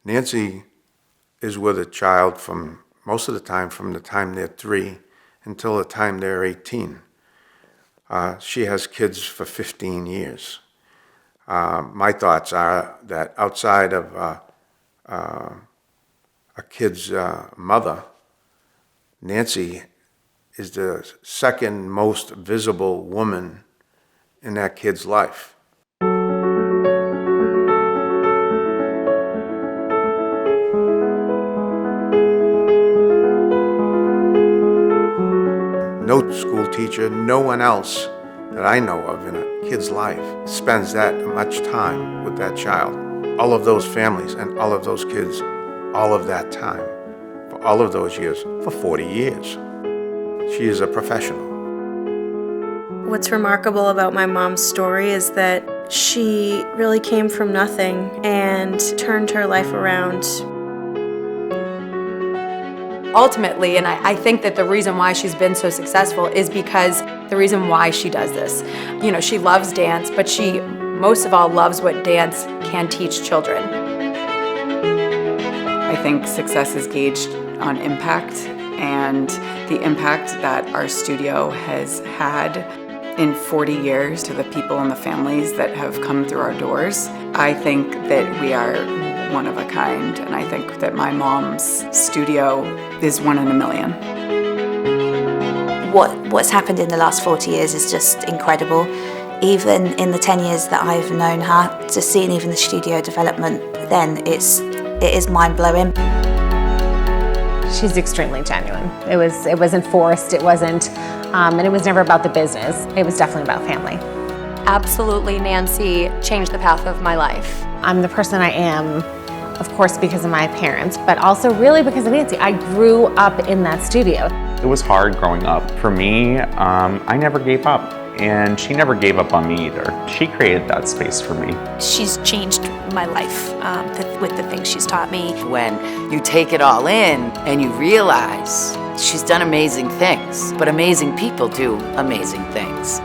Nancy is with a child from most of the time they're 3 until the time they're 18. She has kids for 15 years. My thoughts are that outside of a kid's mother, Nancy is the second most visible woman in that kid's life. No school teacher, no one else that I know of in a kid's life spends that much time with that child. All of those families and all of those kids, all of that time, for all of those years, for 40 years. She is a professional. What's remarkable about my mom's story is that she really came from nothing and turned her life around. Ultimately, and I think that the reason why she's been so successful is because the reason why she does this. You know, she loves dance, but she most of all loves what dance can teach children. I think success is gauged on impact, and the impact that our studio has had in 40 years to the people and the families that have come through our doors. I think that we are one of a kind, and I think that my mom's studio is 1 in a million. What's happened in the last 40 years is just incredible. Even in the 10 years that I've known her, just seeing even the studio development, then it is mind-blowing. She's extremely genuine. It wasn't forced, it wasn't, and it was never about the business. It was definitely about family. Absolutely, Nancy changed the path of my life. I'm the person I am, of course, because of my parents, but also really because of Nancy. I grew up in that studio. It was hard growing up. For me, I never gave up, and she never gave up on me either. She created that space for me. She's changed my life with the things she's taught me. When you take it all in and you realize she's done amazing things, but amazing people do amazing things.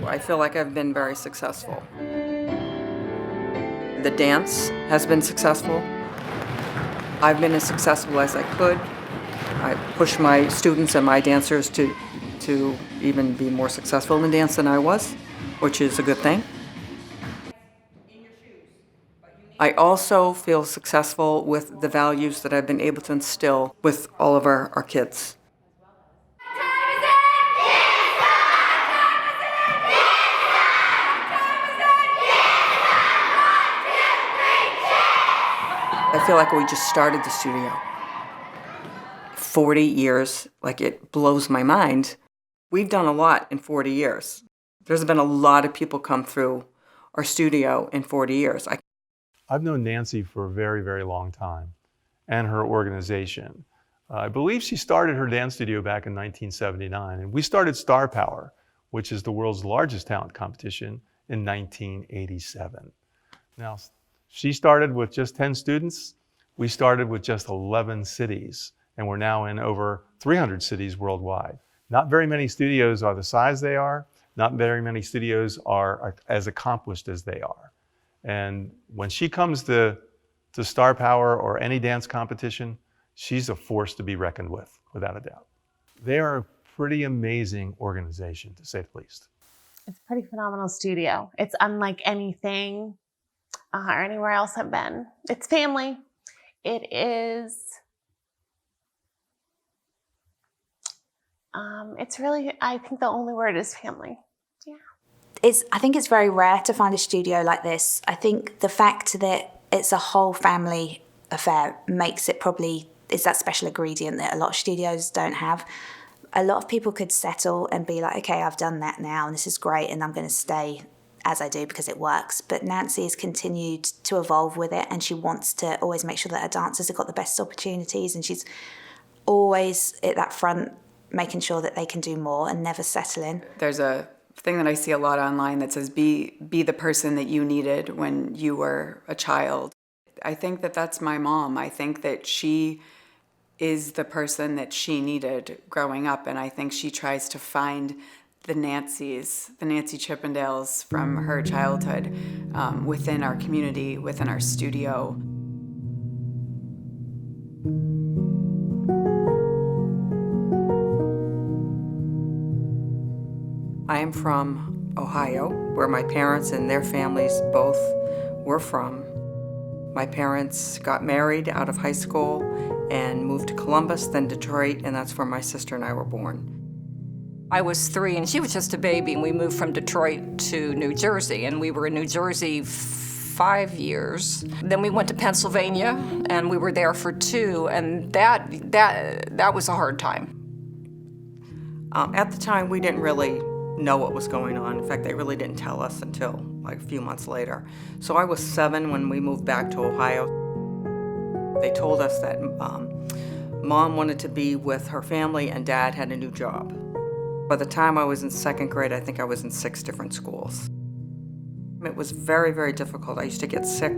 I feel like I've been very successful. The dance has been successful. I've been as successful as I could. I push my students and my dancers to even be more successful in dance than I was, which is a good thing. I also feel successful with the values that I've been able to instill with all of our kids. I feel like we just started the studio. 40 years, like it blows my mind. We've done a lot in 40 years. There's been a lot of people come through our studio in 40 years. I've known Nancy for a very, very long time, and her organization. I believe she started her dance studio back in 1979, and we started Star Power, which is the world's largest talent competition, in 1987. Now, she started with just 10 students. We started with just 11 cities, and we're now in over 300 cities worldwide. Not very many studios are the size they are. Not very many studios are as accomplished as they are. And when she comes to Star Power or any dance competition, she's a force to be reckoned with, without a doubt. They are a pretty amazing organization, to say the least. It's a pretty phenomenal studio. It's unlike anything or anywhere else I've been. It's family. It is, it's really, I think the only word is family. Yeah. I think it's very rare to find a studio like this. I think the fact that it's a whole family affair makes it probably, it's that special ingredient that a lot of studios don't have. A lot of people could settle and be like, okay, I've done that now and this is great and I'm going to stay as I do because it works. But Nancy has continued to evolve with it, and she wants to always make sure that her dancers have got the best opportunities, and she's always at that front making sure that they can do more and never settling. There's a thing that I see a lot online that says be the person that you needed when you were a child. I think that that's my mom. I think that she is the person that she needed growing up, and I think she tries to find the Nancys, the Nancy Chippendales from her childhood within our community, within our studio. I am from Ohio, where my parents and their families both were from. My parents got married out of high school and moved to Columbus, then Detroit, and that's where my sister and I were born. I was 3 and she was just a baby, and we moved from Detroit to New Jersey, and we were in New Jersey 5 years. Then we went to Pennsylvania, and we were there for 2, and that was a hard time. At the time, we didn't really know what was going on. In fact, they really didn't tell us until like a few months later. So I was 7 when we moved back to Ohio. They told us that Mom wanted to be with her family and Dad had a new job. By the time I was in 2nd grade, I think I was in 6 different schools. It was very, very difficult. I used to get sick,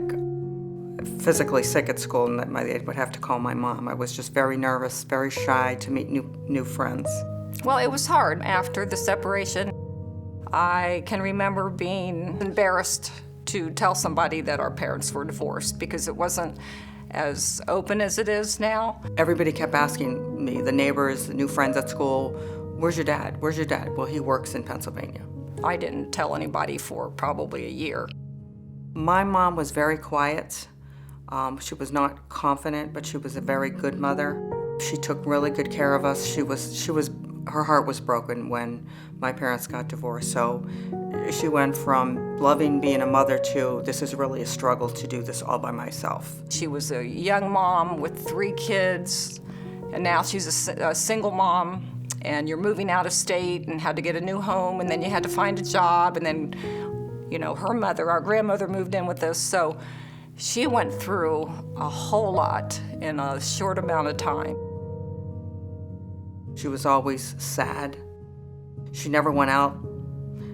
physically sick at school, and they would have to call my mom. I was just very nervous, very shy to meet new friends. Well, it was hard after the separation. I can remember being embarrassed to tell somebody that our parents were divorced because it wasn't as open as it is now. Everybody kept asking me, the neighbors, the new friends at school, where's your dad? Where's your dad? Well, he works in Pennsylvania. I didn't tell anybody for probably a year. My mom was very quiet. She was not confident, but she was a very good mother. She took really good care of us. Her heart was broken when my parents got divorced. So she went from loving being a mother to, this is really a struggle to do this all by myself. She was a young mom with 3 kids, and now she's a single mom, and you're moving out of state and had to get a new home, and then you had to find a job, and then, her mother, our grandmother, moved in with us. So she went through a whole lot in a short amount of time. She was always sad. She never went out.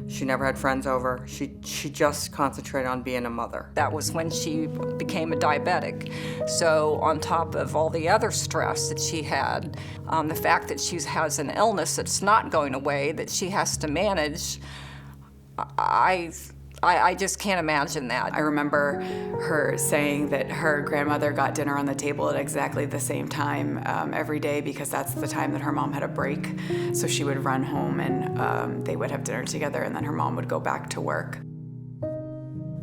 She never had friends over. She just concentrated on being a mother. That was when she became a diabetic. So on top of all the other stress that she had, the fact that she has an illness that's not going away, that she has to manage, I just can't imagine that. I remember her saying that her grandmother got dinner on the table at exactly the same time every day because that's the time that her mom had a break. So she would run home and they would have dinner together, and then her mom would go back to work.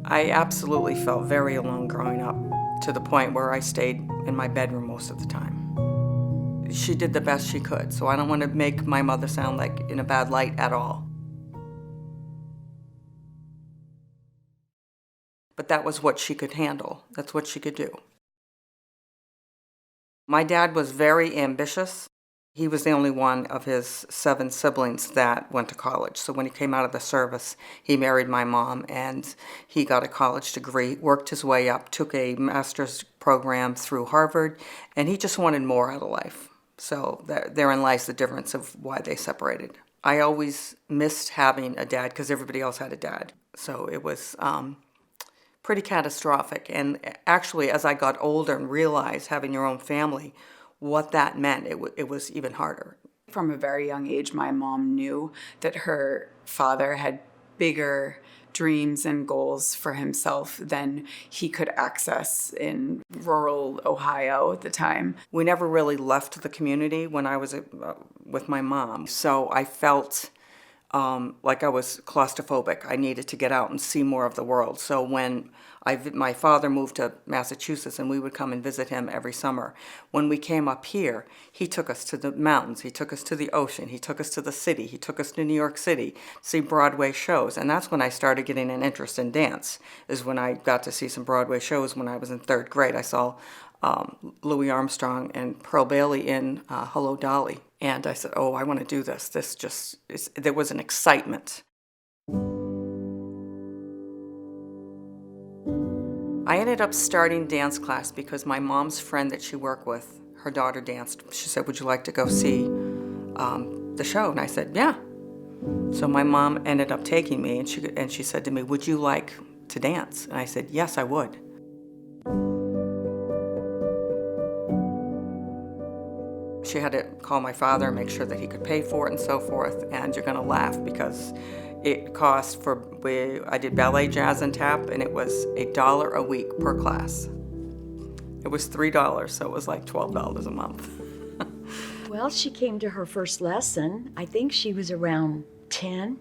I absolutely felt very alone growing up, to the point where I stayed in my bedroom most of the time. She did the best she could, so I don't want to make my mother sound like in a bad light at all. But that was what she could handle. That's what she could do. My dad was very ambitious. He was the only one of his 7 siblings that went to college. So when he came out of the service, he married my mom, and he got a college degree, worked his way up, took a master's program through Harvard, and he just wanted more out of life. So therein lies the difference of why they separated. I always missed having a dad because everybody else had a dad. So it was pretty catastrophic. And actually, as I got older and realized having your own family, what that meant, it was even harder. From a very young age, my mom knew that her father had bigger dreams and goals for himself than he could access in rural Ohio at the time. We never really left the community when I was with my mom. So I felt like I was claustrophobic. I needed to get out and see more of the world. So when my father moved to Massachusetts, and we would come and visit him every summer. When we came up here, he took us to the mountains, he took us to the ocean, he took us to the city, he took us to New York City to see Broadway shows. And that's when I started getting an interest in dance, is when I got to see some Broadway shows when I was in 3rd grade. I saw Louis Armstrong and Pearl Bailey in Hello, Dolly. And I said, oh, I want to do this. There was an excitement. I ended up starting dance class because my mom's friend that she worked with, her daughter danced. She said, would you like to go see the show? And I said, yeah. So my mom ended up taking me, and she said to me, would you like to dance? And I said, yes, I would. She had to call my father and make sure that he could pay for it and so forth, and you're gonna laugh because it cost I did ballet, jazz, and tap, and it was $1 a week per class. It was $3, so it was like $12 a month. Well, she came to her first lesson. I think she was around 10.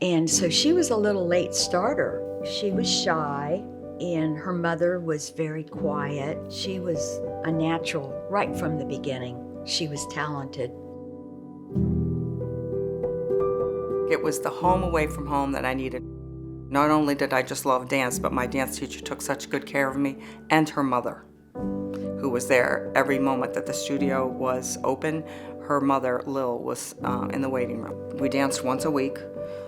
And so she was a little late starter. She was shy, and her mother was very quiet. She was a natural right from the beginning. She was talented. It was the home away from home that I needed. Not only did I just love dance, but my dance teacher took such good care of me, and her mother, who was there every moment that the studio was open. Her mother, Lil, was in the waiting room. We danced once a week.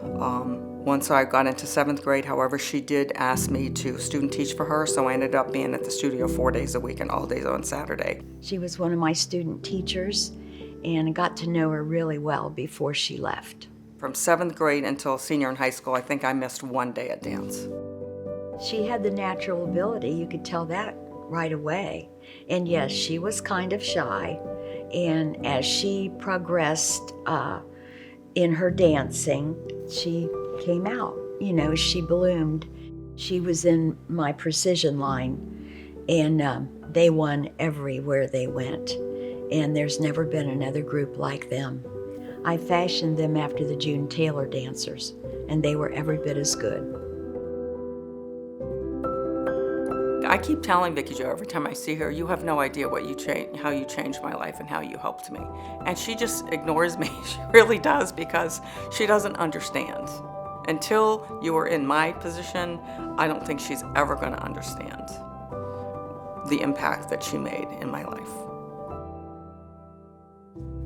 Once I got into 7th grade, however, she did ask me to student teach for her, so I ended up being at the studio 4 days a week and all days on Saturday. She was one of my student teachers, and I got to know her really well before she left. From 7th grade until senior in high school, I think I missed 1 day at dance. She had the natural ability, you could tell that right away. And yes, she was kind of shy, and as she progressed in her dancing, she came out. You know, she bloomed. She was in my precision line, and they won everywhere they went. And there's never been another group like them. I fashioned them after the June Taylor dancers, and they were every bit as good. I keep telling Vicki Jo every time I see her, you have no idea how you changed my life and how you helped me. And she just ignores me. She really does, because she doesn't understand. Until you are in my position, I don't think she's ever going to understand the impact that she made in my life.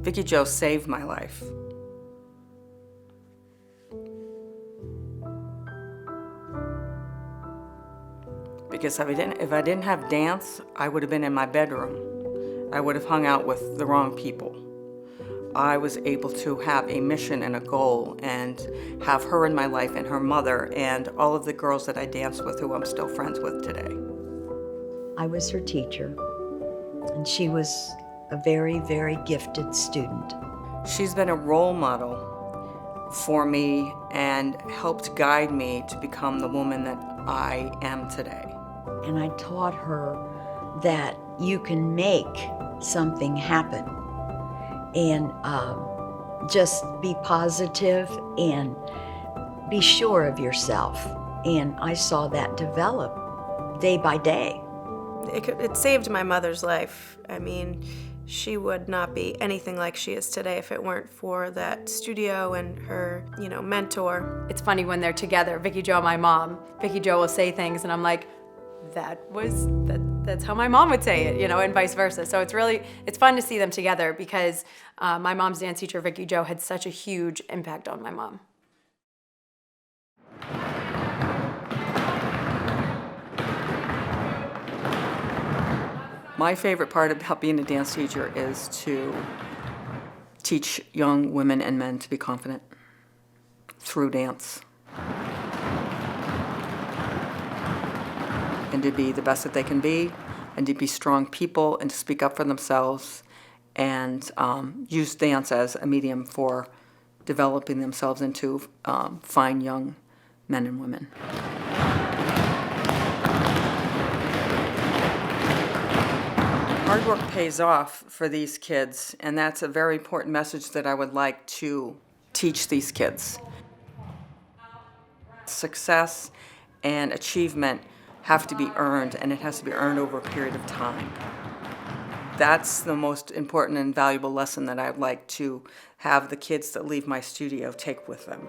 Vicki Jo saved my life. Because if I didn't have dance, I would have been in my bedroom. I would have hung out with the wrong people. I was able to have a mission and a goal and have her in my life and her mother and all of the girls that I danced with who I'm still friends with today. I was her teacher, and she was a very, very gifted student. She's been a role model for me and helped guide me to become the woman that I am today. And I taught her that you can make something happen, and just be positive and be sure of yourself. And I saw that develop day by day. It saved my mother's life. I mean, she would not be anything like she is today if it weren't for that studio and her, mentor. It's funny when they're together, Vicki Jo and my mom. Vicki Jo will say things, and I'm like, that's how my mom would say it, and vice versa. So it's fun to see them together because my mom's dance teacher, Vicki Jo, had such a huge impact on my mom. My favorite part about being a dance teacher is to teach young women and men to be confident through dance. And to be the best that they can be, and to be strong people, and to speak up for themselves, and use dance as a medium for developing themselves into fine young men and women. Hard work pays off for these kids, and that's a very important message that I would like to teach these kids. Success and achievement have to be earned, and it has to be earned over a period of time. That's the most important and valuable lesson that I'd like to have the kids that leave my studio take with them.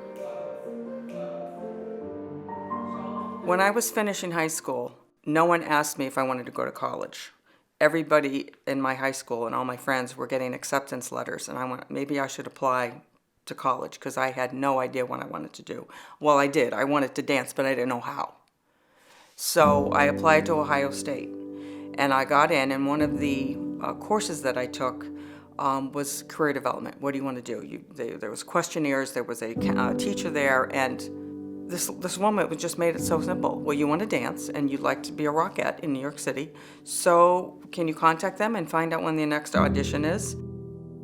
When I was finishing high school, No one asked me if I wanted to go to college. Everybody in my high school and all my friends were getting acceptance letters, and I went, maybe I should apply to college because I had no idea what I wanted to do. Well, I did. I wanted to dance, but I didn't know how. So I applied to Ohio State, and I got in, and one of the courses that I took was career development. What do you want to do? There was questionnaires, there was a teacher there, and this woman just made it so simple. Well, you want to dance, and you'd like to be a rockette in New York City, so can you contact them and find out when the next audition is?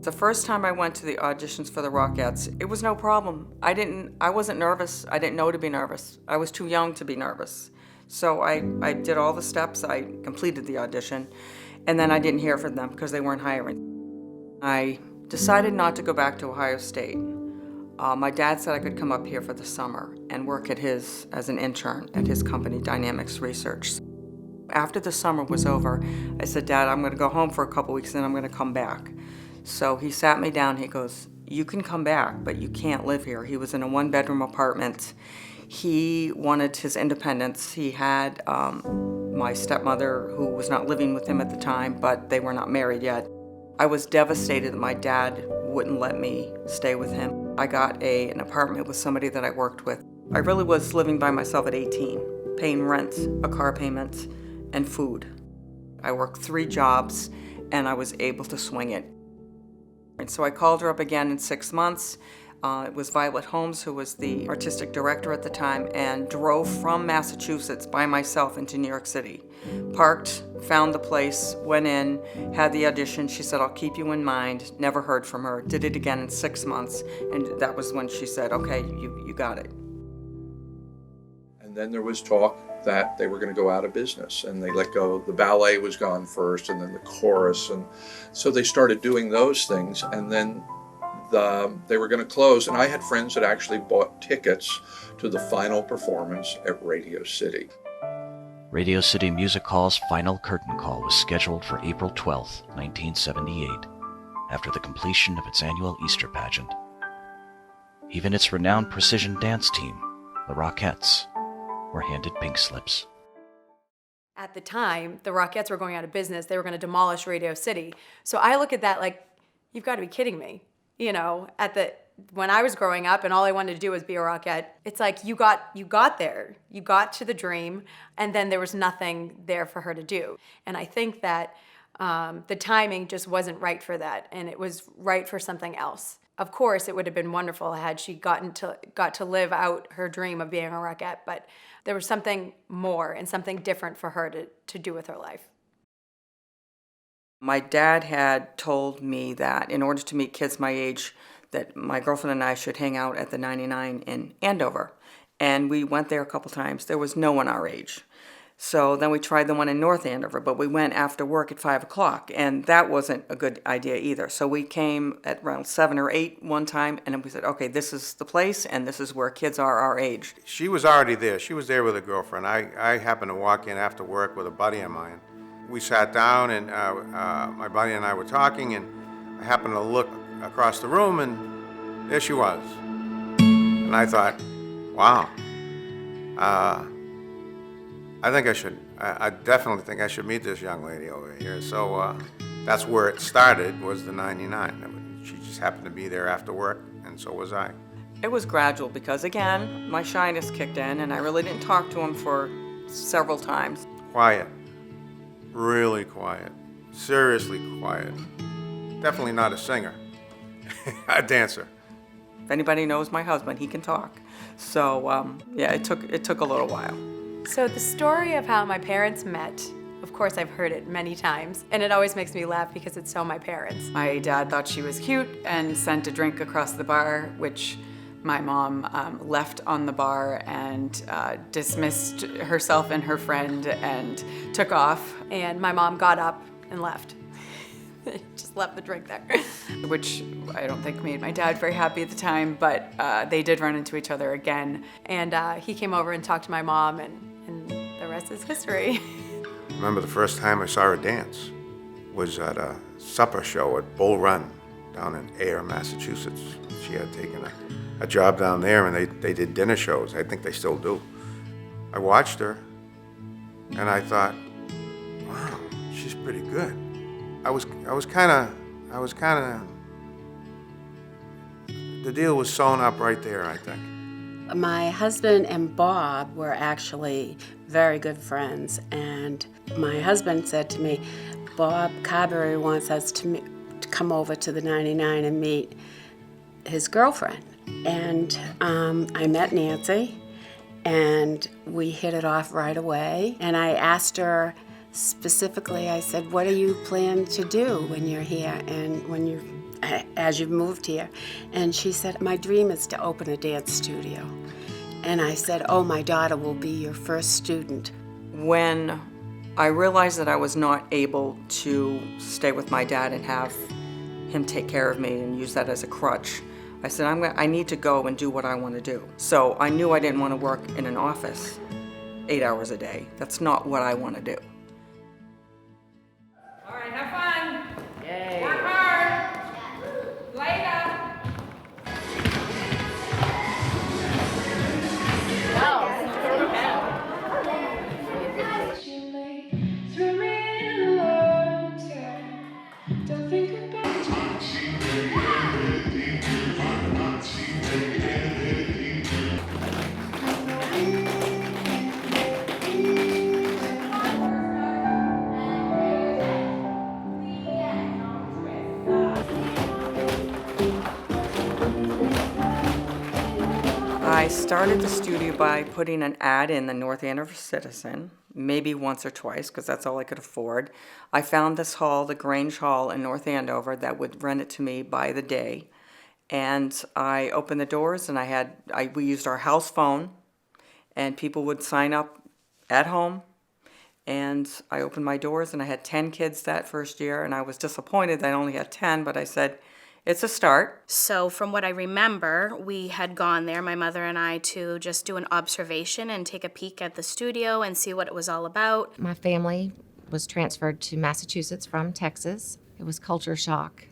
The first time I went to the auditions for the Rockettes, it was no problem. I wasn't nervous. I didn't know to be nervous. I was too young to be nervous. So I did all the steps. I completed the audition, and then I didn't hear from them because they weren't hiring. I decided not to go back to Ohio State. My dad said I could come up here for the summer and work as an intern at his company, Dynamics Research. After the summer was over, I said, Dad, I'm going to go home for a couple weeks and then I'm going to come back. So he sat me down. He goes, you can come back, but you can't live here. He was in a one-bedroom apartment. He wanted his independence. He had my stepmother, who was not living with him at the time, but they were not married yet. I was devastated that my dad wouldn't let me stay with him. I got an apartment with somebody that I worked with. I really was living by myself at 18, paying rent, a car payment, and food. I worked 3 jobs, and I was able to swing it. And so I called her up again in 6 months. It was Violet Holmes, who was the artistic director at the time, and drove from Massachusetts by myself into New York City. Parked, found the place, went in, had the audition. She said, I'll keep you in mind. Never heard from her. Did it again in 6 months, and that was when she said, okay, you got it. And then there was talk that they were going to go out of business, and they let go. The ballet was gone first, and then the chorus, and so they started doing those things, and then they were going to close. And I had friends that actually bought tickets to the final performance at Radio City. Radio City Music Hall's final curtain call was scheduled for April 12, 1978, after the completion of its annual Easter pageant. Even its renowned precision dance team, the Rockettes, were handed pink slips. At the time, the Rockettes were going out of business. They were going to demolish Radio City. So I look at that like, you've got to be kidding me. You know, when I was growing up and all I wanted to do was be a Rockette, it's like you got there. You got to the dream, and then there was nothing there for her to do. And I think that the timing just wasn't right for that, and it was right for something else. Of course, it would have been wonderful had she got to live out her dream of being a Rockette, but there was something more and something different for her to do with her life. My dad had told me that in order to meet kids my age, that my girlfriend and I should hang out at the 99 in Andover. And we went there a couple times. There was no one our age. So then we tried the one in North Andover, but we went after work at 5 o'clock, and that wasn't a good idea either. So we came at around 7 or 8 one time, and then we said, okay, this is the place, and this is where kids are our age. She was already there. She was there with a girlfriend. I happened to walk in after work with a buddy of mine. We sat down, and my buddy and I were talking, and I happened to look across the room, and there she was. And I thought, wow, I definitely think I should meet this young lady over here. So that's where it started, was the 99. She just happened to be there after work, and so was I. It was gradual because, again, my shyness kicked in, and I really didn't talk to him for several times. Quiet. Really quiet. Seriously quiet. Definitely not a singer. A dancer. If anybody knows my husband, he can talk. So, yeah, it took a little while. So the story of how my parents met, of course I've heard it many times, and it always makes me laugh because it's so my parents. My dad thought she was cute and sent a drink across the bar, which my mom left on the bar and dismissed herself and her friend and took off. And my mom got up and left. Just left the drink there. Which I don't think made my dad very happy at the time, but they did run into each other again. And he came over and talked to my mom, and the rest is history. I remember the first time I saw her dance was at a supper show at Bull Run down in Ayer, Massachusetts. She had taken a job down there, and they did dinner shows. I think they still do. I watched her, And I thought, wow, she's pretty good. I was kind of, the deal was sewn up right there, I think. My husband and Bob were actually very good friends, and my husband said to me, Bob Carberry wants us to come over to the 99 and meet his girlfriend. And I met Nancy, and we hit it off right away. And I asked her specifically, I said, what do you plan to do when you're here and as you've moved here? And she said, my dream is to open a dance studio. And I said, oh, my daughter will be your first student. When I realized that I was not able to stay with my dad and have him take care of me and use that as a crutch, I said, I need to go and do what I want to do. So I knew I didn't want to work in an office 8 hours a day. That's not what I want to do. All right, have fun. Yay. Work hard. Later. I started the studio by putting an ad in the North Andover Citizen, maybe once or twice, because that's all I could afford. I found this hall, the Grange Hall in North Andover, that would rent it to me by the day. And I opened the doors, and we used our house phone, and people would sign up at home. And I opened my doors, and I had 10 kids that first year, and I was disappointed that I only had 10, but I said, it's a start. So from what I remember, we had gone there, my mother and I, to just do an observation and take a peek at the studio and see what it was all about. My family was transferred to Massachusetts from Texas. It was culture shock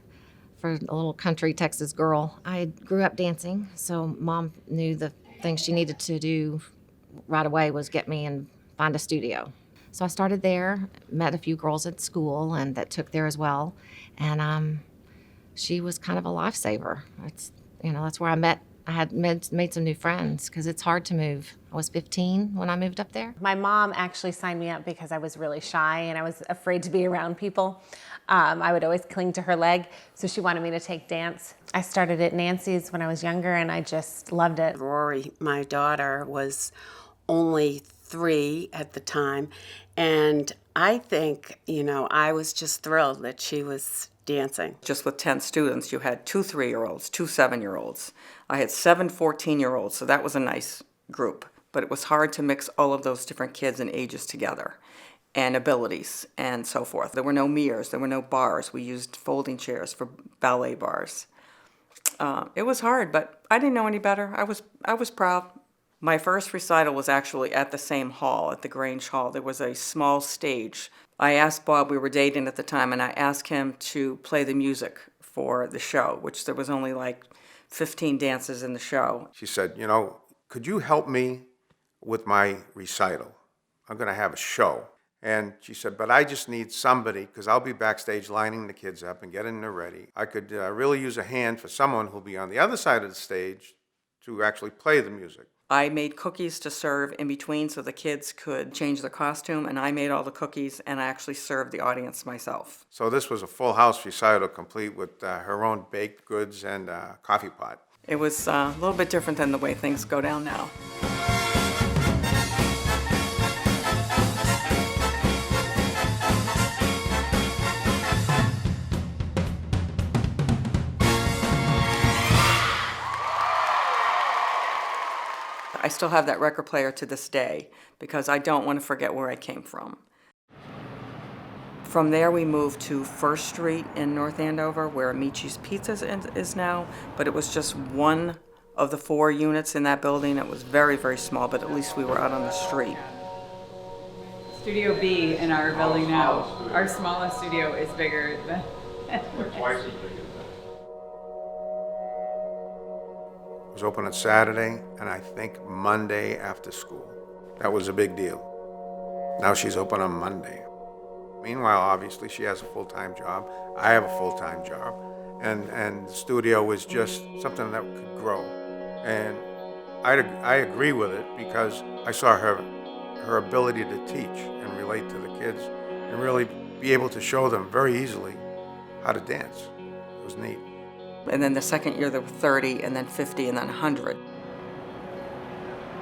for a little country Texas girl. I grew up dancing, so Mom knew the thing she needed to do right away was get me and find a studio. So I started there, met a few girls at school and that took there as well, and she was kind of a lifesaver. That's where I had made some new friends because it's hard to move. I was 15 when I moved up there. My mom actually signed me up because I was really shy and I was afraid to be around people. I would always cling to her leg, so she wanted me to take dance. I started at Nancy's when I was younger and I just loved it. Rory, my daughter, was only 3 at the time, and I think, I was just thrilled that she was dancing. Just with 10 students, you had 2 3-year-olds, 2 7-year-olds. I had 7 14-year-olds, so that was a nice group. But it was hard to mix all of those different kids and ages together, and abilities, and so forth. There were no mirrors, there were no bars. We used folding chairs for ballet bars. It was hard, but I didn't know any better. I was proud. My first recital was actually at the same hall, at the Grange Hall. There was a small stage. I asked Bob, we were dating at the time, and I asked him to play the music for the show, which there was only like 15 dances in the show. She said, could you help me with my recital? I'm going to have a show. And she said, but I just need somebody, because I'll be backstage lining the kids up and getting them ready. I could really use a hand for someone who'll be on the other side of the stage to actually play the music. I made cookies to serve in between so the kids could change their costume, and I made all the cookies, and I actually served the audience myself. So this was a full house recital, complete with her own baked goods and coffee pot. It was a little bit different than the way things go down now. I still have that record player to this day because I don't want to forget where I came from. From there we moved to First Street in North Andover where Amici's Pizzas is now, but it was just one of the 4 units in that building. It was very, very small, but at least we were out on the street. Studio B in our building now, our smallest studio is bigger than... We're twice as big as that. It was open on Saturday, and I think Monday after school. That was a big deal. Now she's open on Monday. Meanwhile, obviously, she has a full-time job. I have a full-time job. And the studio was just something that could grow. And I agree with it because I saw her ability to teach and relate to the kids and really be able to show them very easily how to dance. It was neat. And then the second year there were 30, and then 50, and then 100.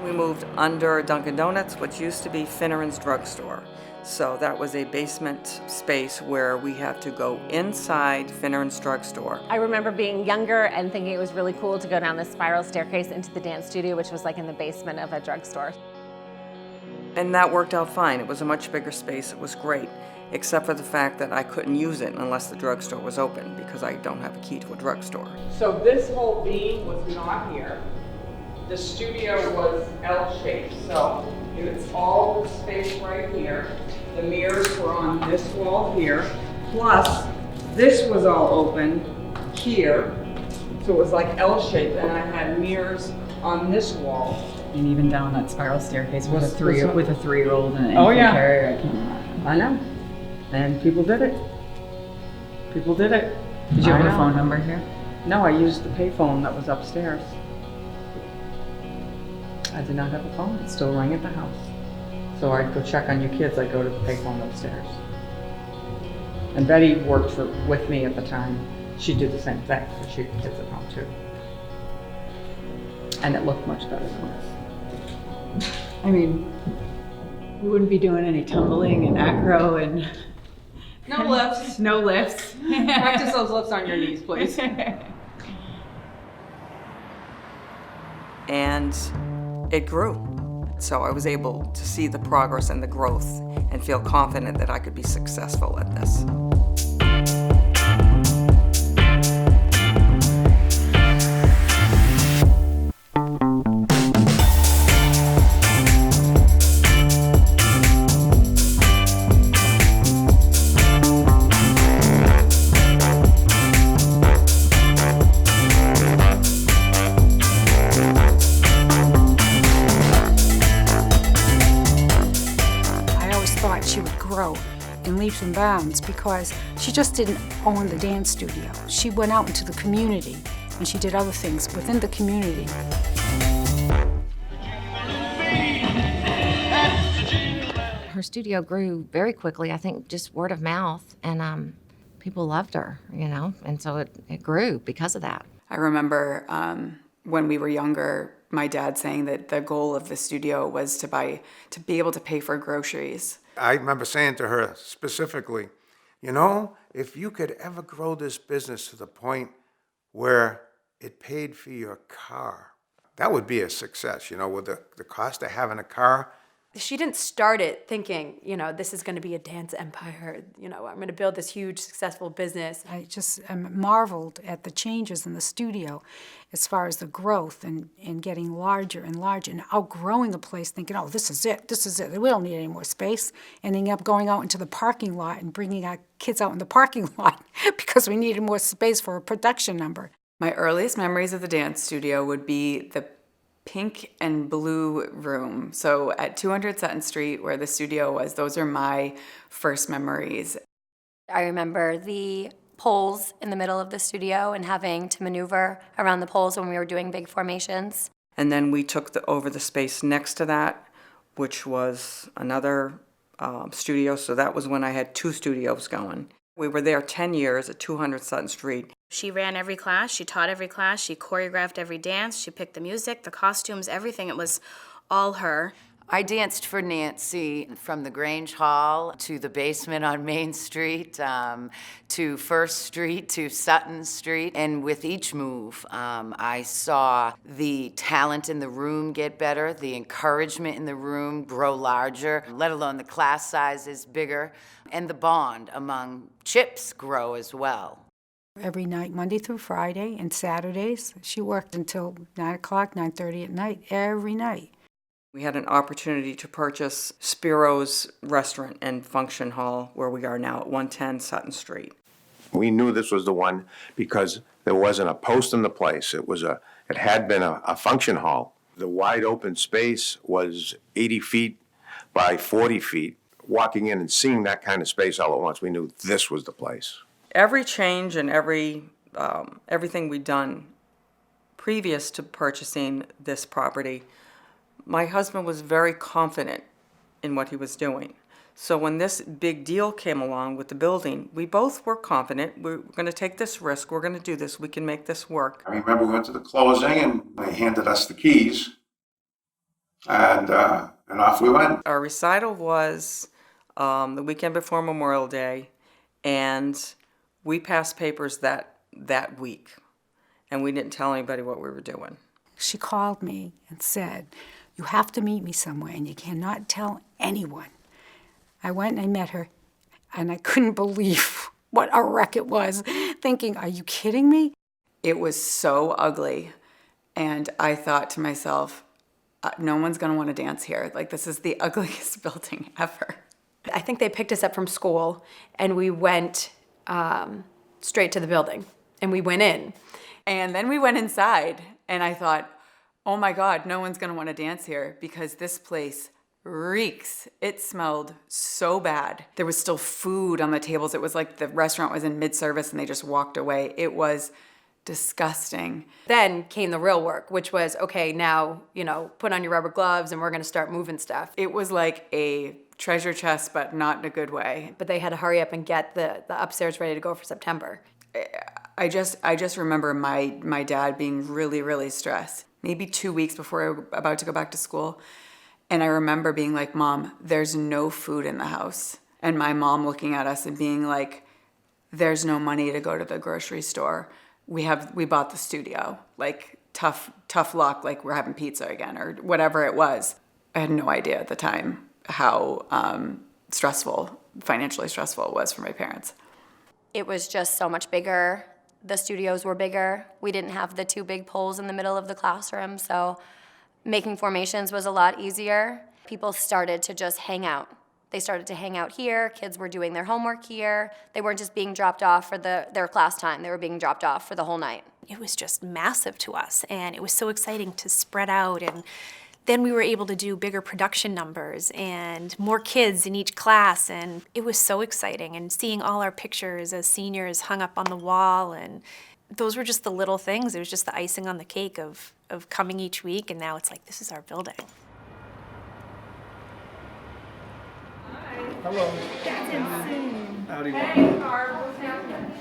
We moved under Dunkin' Donuts, which used to be Finneran's Drugstore. So that was a basement space where we had to go inside Finneran's Drugstore. I remember being younger and thinking it was really cool to go down the spiral staircase into the dance studio, which was like in the basement of a drugstore. And that worked out fine. It was a much bigger space. It was great, except for the fact that I couldn't use it unless the drugstore was open because I don't have a key to a drugstore. So this whole beam was not here. The studio was L-shaped, so it's all the space right here. The mirrors were on this wall here, plus this was all open here, so it was like L-shaped, and I had mirrors on this wall. And even down that spiral staircase with a Was- three-year-old and an Oh, infant yeah. carrier, I can't imagine. I know. And people did it. People did it. Did you I have a know. phone number here? No, I used the payphone that was upstairs. I did not have a phone. It still rang at the house. So I'd go check on your kids. I'd go to the payphone upstairs. And Betty worked with me at the time. She did the same thing. So she had kids at home too. And it looked much better than this. I mean, we wouldn't be doing any tumbling and acro and... No lifts. No lifts. Practice those lifts on your knees, please. And it grew. So I was able to see the progress and the growth and feel confident that I could be successful at this. I always thought she would grow in leaps and bounds because she just didn't own the dance studio. She went out into the community and she did other things within the community. Her studio grew very quickly, I think just word of mouth, and people loved her, you know, and so it grew because of that. I remember when we were younger, my dad saying that the goal of the studio was to be able to pay for groceries. I remember saying to her specifically, you know, if you could ever grow this business to the point where it paid for your car, that would be a success, you know, with the cost of having a car. She didn't start it thinking, you know, this is going to be a dance empire. You know, I'm going to build this huge, successful business. I just marveled at the changes in the studio as far as the growth and getting larger and larger and outgrowing the place thinking, oh, this is it. We don't need any more space. Ending up going out into the parking lot and bringing our kids out in the parking lot because we needed more space for a production number. My earliest memories of the dance studio would be the pink and blue room. So at 200 Sutton Street, where the studio was, those are my first memories. I remember the poles in the middle of the studio and having to maneuver around the poles when we were doing big formations. And then we took over the space next to that, which was another studio. So that was when I had two studios going. We were there 10 years at 200 Sutton Street. She ran every class, she taught every class, she choreographed every dance, she picked the music, the costumes, everything. It was all her. I danced for Nancy from the Grange Hall to the basement on Main Street, to First Street, to Sutton Street. And with each move, I saw the talent in the room get better, the encouragement in the room grow larger, let alone the class sizes bigger, and the bond among Chips grow as well. Every night, Monday through Friday and Saturdays, she worked until 9 o'clock, 9:30 at night, every night. We had an opportunity to purchase Spiro's restaurant and function hall where we are now at 110 Sutton Street. We knew this was the one because there wasn't a post in the place. It had been a function hall. The wide open space was 80 feet by 40 feet. walking in and seeing that kind of space all at once, we knew this was the place. Every change and everything we'd done previous to purchasing this property, my husband was very confident in what he was doing. So when this big deal came along with the building, we both were confident. We're going to take this risk. We're going to do this. We can make this work. I remember we went to the closing and they handed us the keys, and off we went. Our recital was the weekend before Memorial Day, and we passed papers that week, and we didn't tell anybody what we were doing. She called me and said, "You have to meet me somewhere, and you cannot tell anyone." I went and I met her, and I couldn't believe what a wreck it was, thinking, are you kidding me? It was so ugly, and I thought to myself, no one's gonna want to dance here. Like, this is the ugliest building ever. I think they picked us up from school, and we went straight to the building, and we went in. And then we went inside, and I thought, oh my God, no one's gonna want to dance here because this place reeks. It smelled so bad. There was still food on the tables. It was like the restaurant was in mid-service and they just walked away. It was disgusting. Then came the real work, which was, okay, now, put on your rubber gloves and we're gonna start moving stuff. It was like a treasure chest, but not in a good way. But they had to hurry up and get the upstairs ready to go for September. I just remember my dad being really, really stressed. Maybe 2 weeks before I was about to go back to school. And I remember being like, Mom, there's no food in the house. And my mom looking at us and being like, there's no money to go to the grocery store. We bought the studio. Like, tough luck, like we're having pizza again or whatever it was. I had no idea at the time how financially stressful it was for my parents. It was just so much bigger. The studios were bigger. We didn't have the 2 big poles in the middle of the classroom, so making formations was a lot easier. People started to just hang out. They started to hang out here. Kids were doing their homework here. They weren't just being dropped off for their class time. They were being dropped off for the whole night. It was just massive to us, and it was so exciting to spread out, and then we were able to do bigger production numbers and more kids in each class, and it was so exciting. And seeing all our pictures as seniors hung up on the wall, and those were just the little things. It was just the icing on the cake of coming each week, and now it's like, this is our building. Hello. That's insane. Howdy. Hey, Barb. What's happening?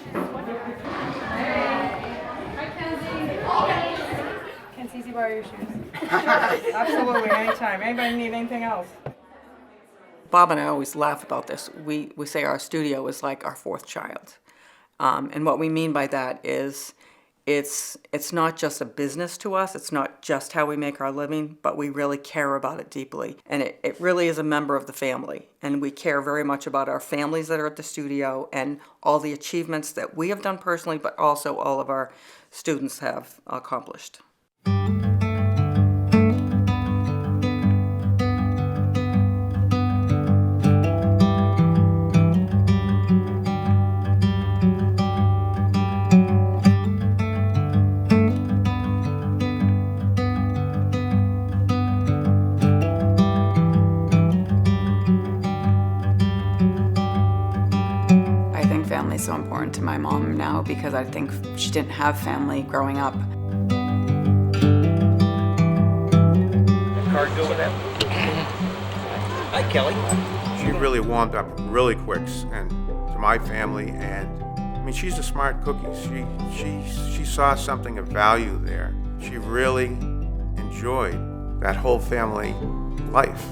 Hey. Hi, Kenzie. Can Cece borrow your shoes? Absolutely, anytime. Anybody need anything else? Bob and I always laugh about this. We say our studio is like our 4th child. And what we mean by that is it's not just a business to us. It's not just how we make our living, but we really care about it deeply. And it really is a member of the family. And we care very much about our families that are at the studio and all the achievements that we have done personally, but also all of our students have accomplished. So important to my mom now because I think she didn't have family growing up. Card go with that? Hi, Kelly. She really warmed up really quick and to my family, and I mean, she's a smart cookie. She saw something of value there. She really enjoyed that whole family life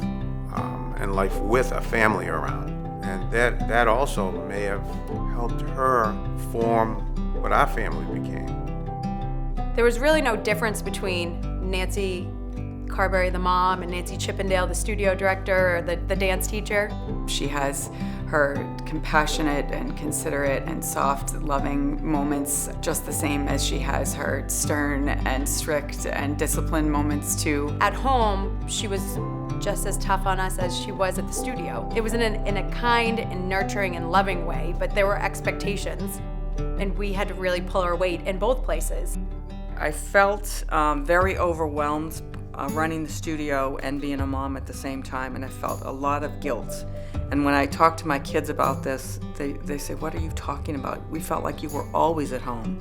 and life with a family around. And that also may have helped her form what our family became. There was really no difference between Nancy Carberry, the mom, and Nancy Chippendale, the studio director, or the dance teacher. She has her compassionate and considerate and soft, loving moments just the same as she has her stern and strict and disciplined moments too. At home, she was just as tough on us as she was at the studio. It was in a kind and nurturing and loving way, but there were expectations, and we had to really pull our weight in both places. I felt very overwhelmed running the studio and being a mom at the same time, and I felt a lot of guilt. And when I talk to my kids about this, they say, "What are you talking about? We felt like you were always at home,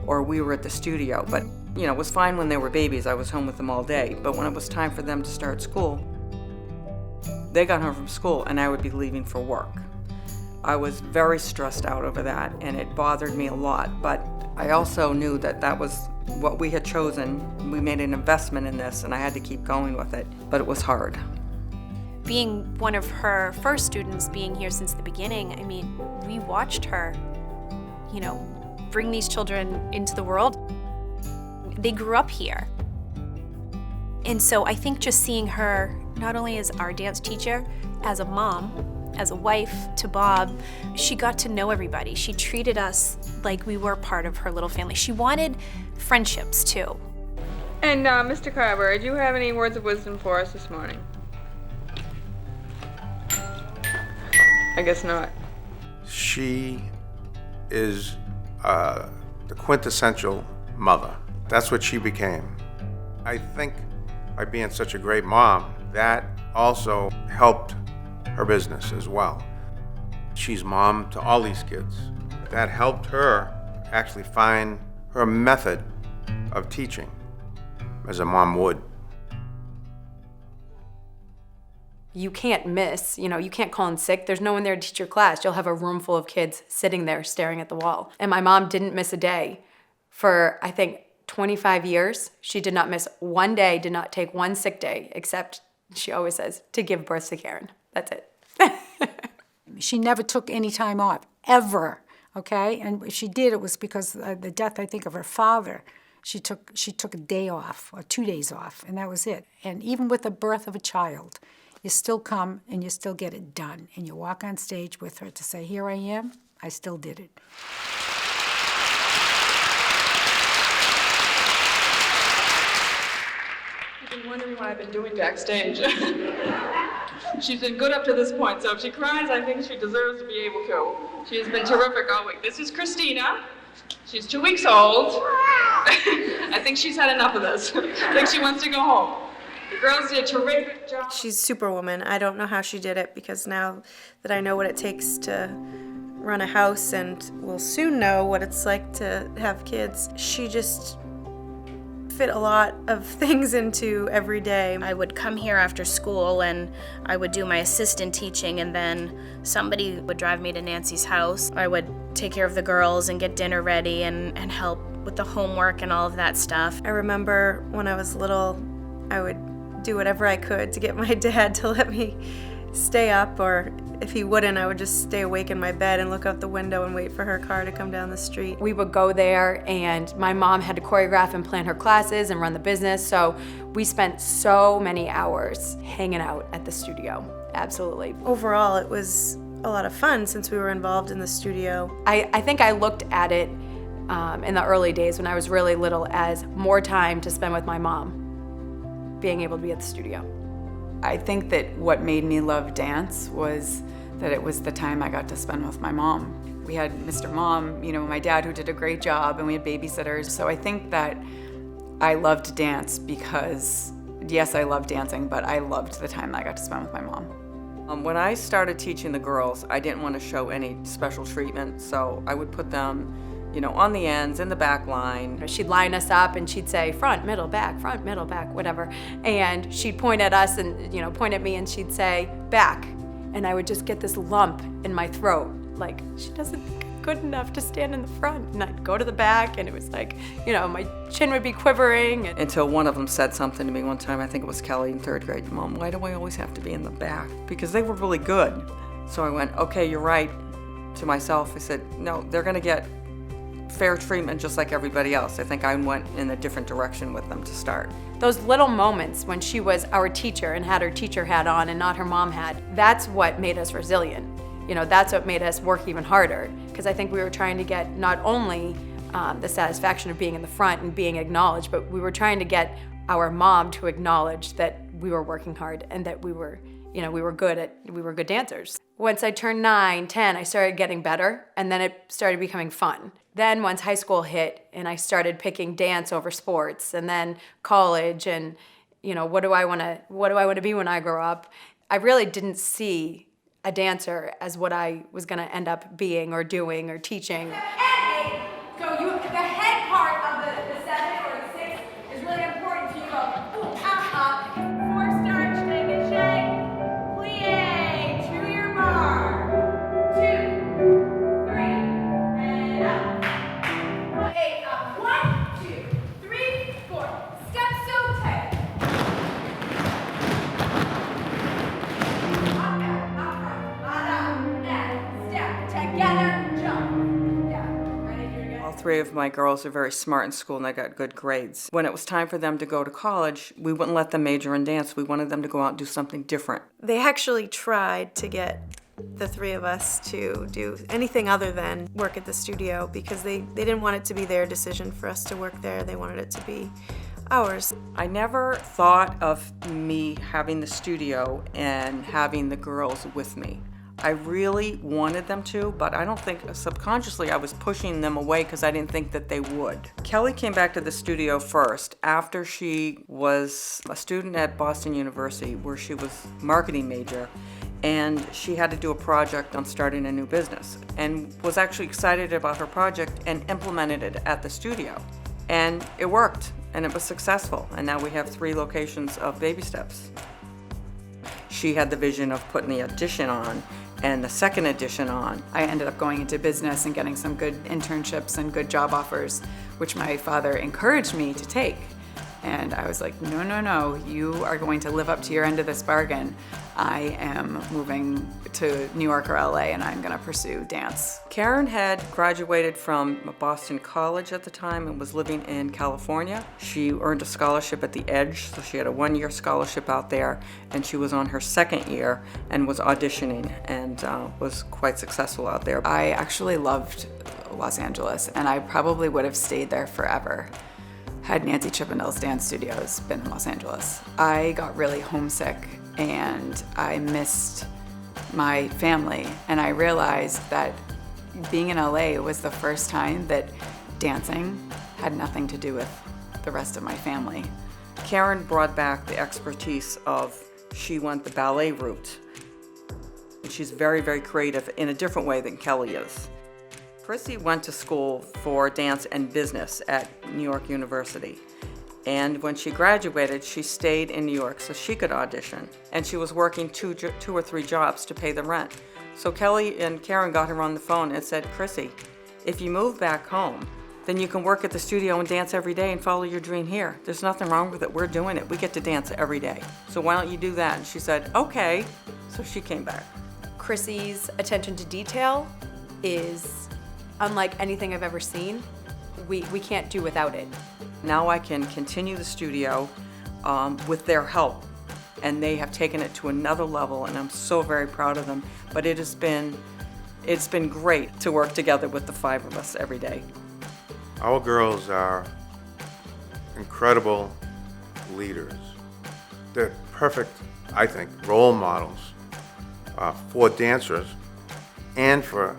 or we were at the studio." But, you know, it was fine when they were babies. I was home with them all day. But when it was time for them to start school, they got home from school and I would be leaving for work. I was very stressed out over that, and it bothered me a lot. But I also knew that that was what we had chosen. We made an investment in this, and I had to keep going with it. But it was hard. Being one of her first students, being here since the beginning, I mean, we watched her, you know, bring these children into the world. They grew up here. And so I think just seeing her, not only as our dance teacher, as a mom, as a wife to Bob, she got to know everybody. She treated us like we were part of her little family. She wanted friendships too. And Mr. Carberry, do you have any words of wisdom for us this morning? I guess not. She is the quintessential mother. That's what she became. I think by being such a great mom, that also helped her business as well. She's mom to all these kids. That helped her actually find her method of teaching, as a mom would. You can't miss, you know, you can't call in sick. There's no one there to teach your class. You'll have a room full of kids sitting there staring at the wall. And my mom didn't miss a day for, I think, 25 years. She did not miss one day, did not take one sick day, except she always says, to give birth to Karen. That's it. She never took any time off, ever, okay? And if she did, it was because the death, I think, of her father. She took a day off, or 2 days off, and that was it. And even with the birth of a child, you still come and you still get it done. And you walk on stage with her to say, here I am, I still did it. I've been wondering what I've been doing backstage. She's been good up to this point, so if she cries, I think she deserves to be able to. She has been terrific all week. This is Christina. She's 2 weeks old. I think she's had enough of this. I think she wants to go home. The girls did a terrific job. She's Superwoman. I don't know how she did it, because now that I know what it takes to run a house and will soon know what it's like to have kids, she just fit a lot of things into every day. I would come here after school and I would do my assistant teaching, and then somebody would drive me to Nancy's house. I would take care of the girls and get dinner ready and help with the homework and all of that stuff. I remember when I was little, I would do whatever I could to get my dad to let me stay up, or if he wouldn't, I would just stay awake in my bed and look out the window and wait for her car to come down the street. We would go there, and my mom had to choreograph and plan her classes and run the business, so we spent so many hours hanging out at the studio. Absolutely. Overall, it was a lot of fun since we were involved in the studio. I think I looked at it in the early days when I was really little as more time to spend with my mom, being able to be at the studio. I think that what made me love dance was that it was the time I got to spend with my mom. We had Mr. Mom, you know, my dad, who did a great job, and we had babysitters. So I think that I loved dance because, yes, I loved dancing, but I loved the time I got to spend with my mom. When I started teaching the girls, I didn't want to show any special treatment, so I would put them, you know, on the ends, in the back line. She'd line us up and she'd say, front, middle, back, whatever. And she'd point at us and, you know, point at me and she'd say, back. And I would just get this lump in my throat, like, she doesn't think I'm good enough to stand in the front. And I'd go to the back and it was like, you know, my chin would be quivering. Until one of them said something to me one time, I think it was Kelly in 3rd grade, Mom, why do I always have to be in the back? Because they were really good. So I went, okay, you're right, to myself. I said, no, they're gonna get fair treatment just like everybody else. I think I went in a different direction with them to start. Those little moments when she was our teacher and had her teacher hat on and not her mom hat, that's what made us resilient. You know, that's what made us work even harder, because I think we were trying to get not only the satisfaction of being in the front and being acknowledged, but we were trying to get our mom to acknowledge that we were working hard and that we were, you know, we were good dancers. Once I turned 9, 10, I started getting better, and then it started becoming fun. Then once high school hit and I started picking dance over sports, and then college, and you know, what do I want to be when I grow up? I really didn't see a dancer as what I was going to end up being or doing or teaching. So the head part of the 7 or the 6 is really important. So you go, ooh, up, 4 starch, take a shake, plie, to your bar, 2, 3, and up. 8 up, 1, 2, 3, 4. Step so tight. Together, jump. Yeah, ready, here we go. All three of my girls are very smart in school and they got good grades. When it was time for them to go to college, we wouldn't let them major in dance. We wanted them to go out and do something different. They actually tried to get the 3 of us to do anything other than work at the studio because they didn't want it to be their decision for us to work there. They wanted it to be ours. I never thought of me having the studio and having the girls with me. I really wanted them to, but I don't think subconsciously I was pushing them away because I didn't think that they would. Kelly came back to the studio first after she was a student at Boston University where she was marketing major, and she had to do a project on starting a new business and was actually excited about her project and implemented it at the studio. And it worked and it was successful, and now we have 3 locations of Baby Steps. She had the vision of putting the addition on and the second edition on. I ended up going into business and getting some good internships and good job offers, which my father encouraged me to take. And I was like, no, no, no, you are going to live up to your end of this bargain. I am moving to New York or LA and I'm gonna pursue dance. Karen had graduated from Boston College at the time and was living in California. She earned a scholarship at the Edge, so she had a 1-year scholarship out there, and she was on her 2nd year and was auditioning and was quite successful out there. I actually loved Los Angeles and I probably would have stayed there forever had NANCY CHIPPENDALES Dance Studios been in Los Angeles. I got really homesick and I missed my family, and I realized that being in LA was the first time that dancing had nothing to do with the rest of my family. Karen brought back the expertise of, she went the ballet route. And she's very, very creative in a different way than Kelly is. Chrissy went to school for dance and business at New York University. And when she graduated, she stayed in New York so she could audition. And she was working 2 or 3 jobs to pay the rent. So Kelly and Karen got her on the phone and said, Chrissy, if you move back home, then you can work at the studio and dance every day and follow your dream here. There's nothing wrong with it. We're doing it. We get to dance every day. So why don't you do that? And she said, okay. So she came back. Chrissy's attention to detail is unlike anything I've ever seen. We can't do without it. Now I can continue the studio with their help, and they have taken it to another level, and I'm so very proud of them. But it's been great to work together with the 5 of us every day. Our girls are incredible leaders. They're perfect, I think, role models for dancers and for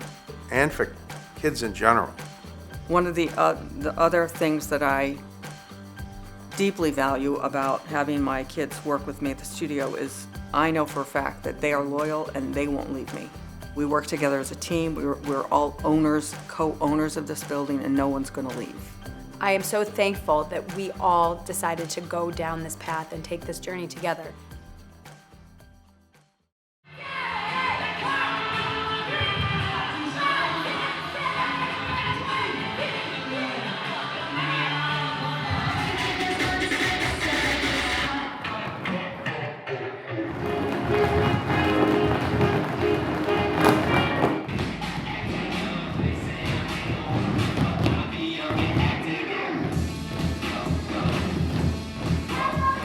kids in general. One of the other things that I deeply value about having my kids work with me at the studio is I know for a fact that they are loyal and they won't leave me. We work together as a team. We're all owners, co-owners of this building, and no one's going to leave. I am so thankful that we all decided to go down this path and take this journey together.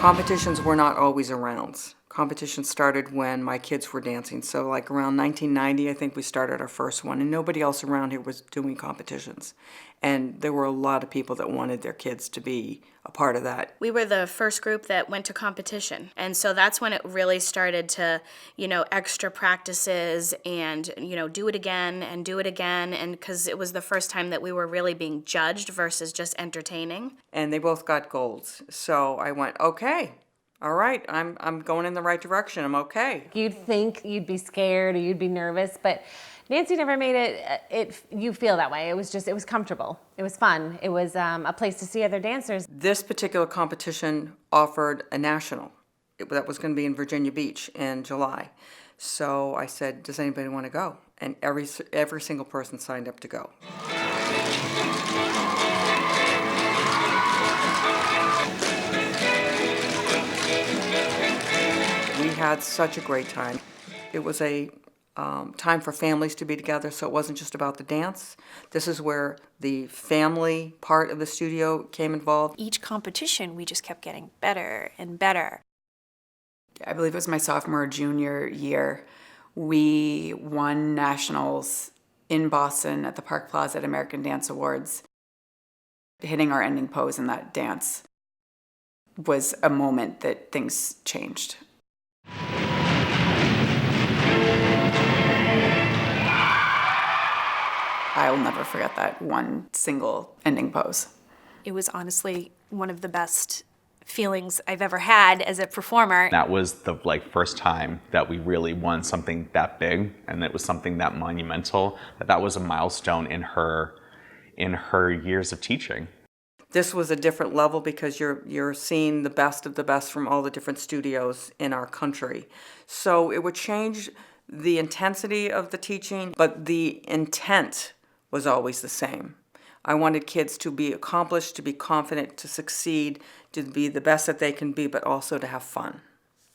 Competitions were not always around. Competition started when my kids were dancing. So like around 1990, I think we started our first one, and nobody else around here was doing competitions. And there were a lot of people that wanted their kids to be a part of that. We were the first group that went to competition. And so that's when it really started to, extra practices and, do it again. And because it was the first time that we were really being judged versus just entertaining. And they both got golds. So I went, okay, all right, I'm going in the right direction. I'm okay. You'd think you'd be scared or you'd be nervous, but Nancy never made you feel that way. It was comfortable. It was fun. It was a place to see other dancers. This particular competition offered a national. That was going to be in Virginia Beach in July. So I said, does anybody want to go? And every single person signed up to go. We had such a great time. It was a time for families to be together, so it wasn't just about the dance. This is where the family part of the studio came involved. Each competition, we just kept getting better and better. I believe it was my sophomore or junior year. We won nationals in Boston at the Park Plaza at American Dance Awards. Hitting our ending pose in that dance was a moment that things changed. I'll never forget that one single ending pose. It was honestly one of the best feelings I've ever had as a performer. That was the first time that we really won something that big, and it was something that monumental. That was a milestone in her years of teaching. This was a different level because you're seeing the best of the best from all the different studios in our country. So it would change the intensity of the teaching, but the intent was always the same. I wanted kids to be accomplished, to be confident, to succeed, to be the best that they can be, but also to have fun.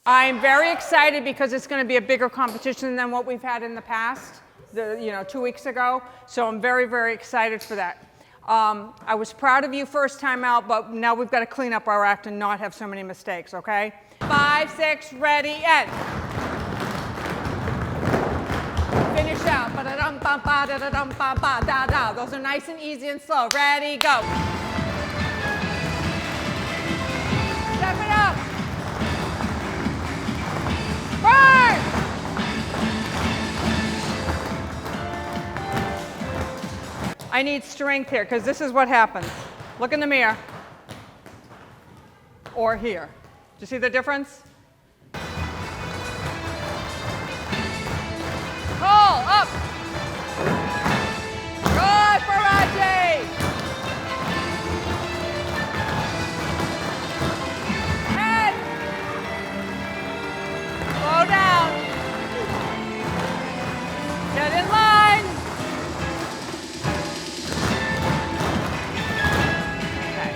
I'm very excited because it's going to be a bigger competition than what we've had in the past, 2 weeks ago. So I'm very, very excited for that. I was proud of you first time out, but now we've got to clean up our act and not have so many mistakes, okay? 5, 6, ready, end. Finish out. Ba-da-dum-ba-ba-da-da-dum-ba-ba-da-da. Those are nice and easy and slow. Ready, go. Step it up. Burn! I need strength here because this is what happens. Look in the mirror. Or here. Do you see the difference? Call up. Good for Raji. Head. Slow down. Get in line. Okay.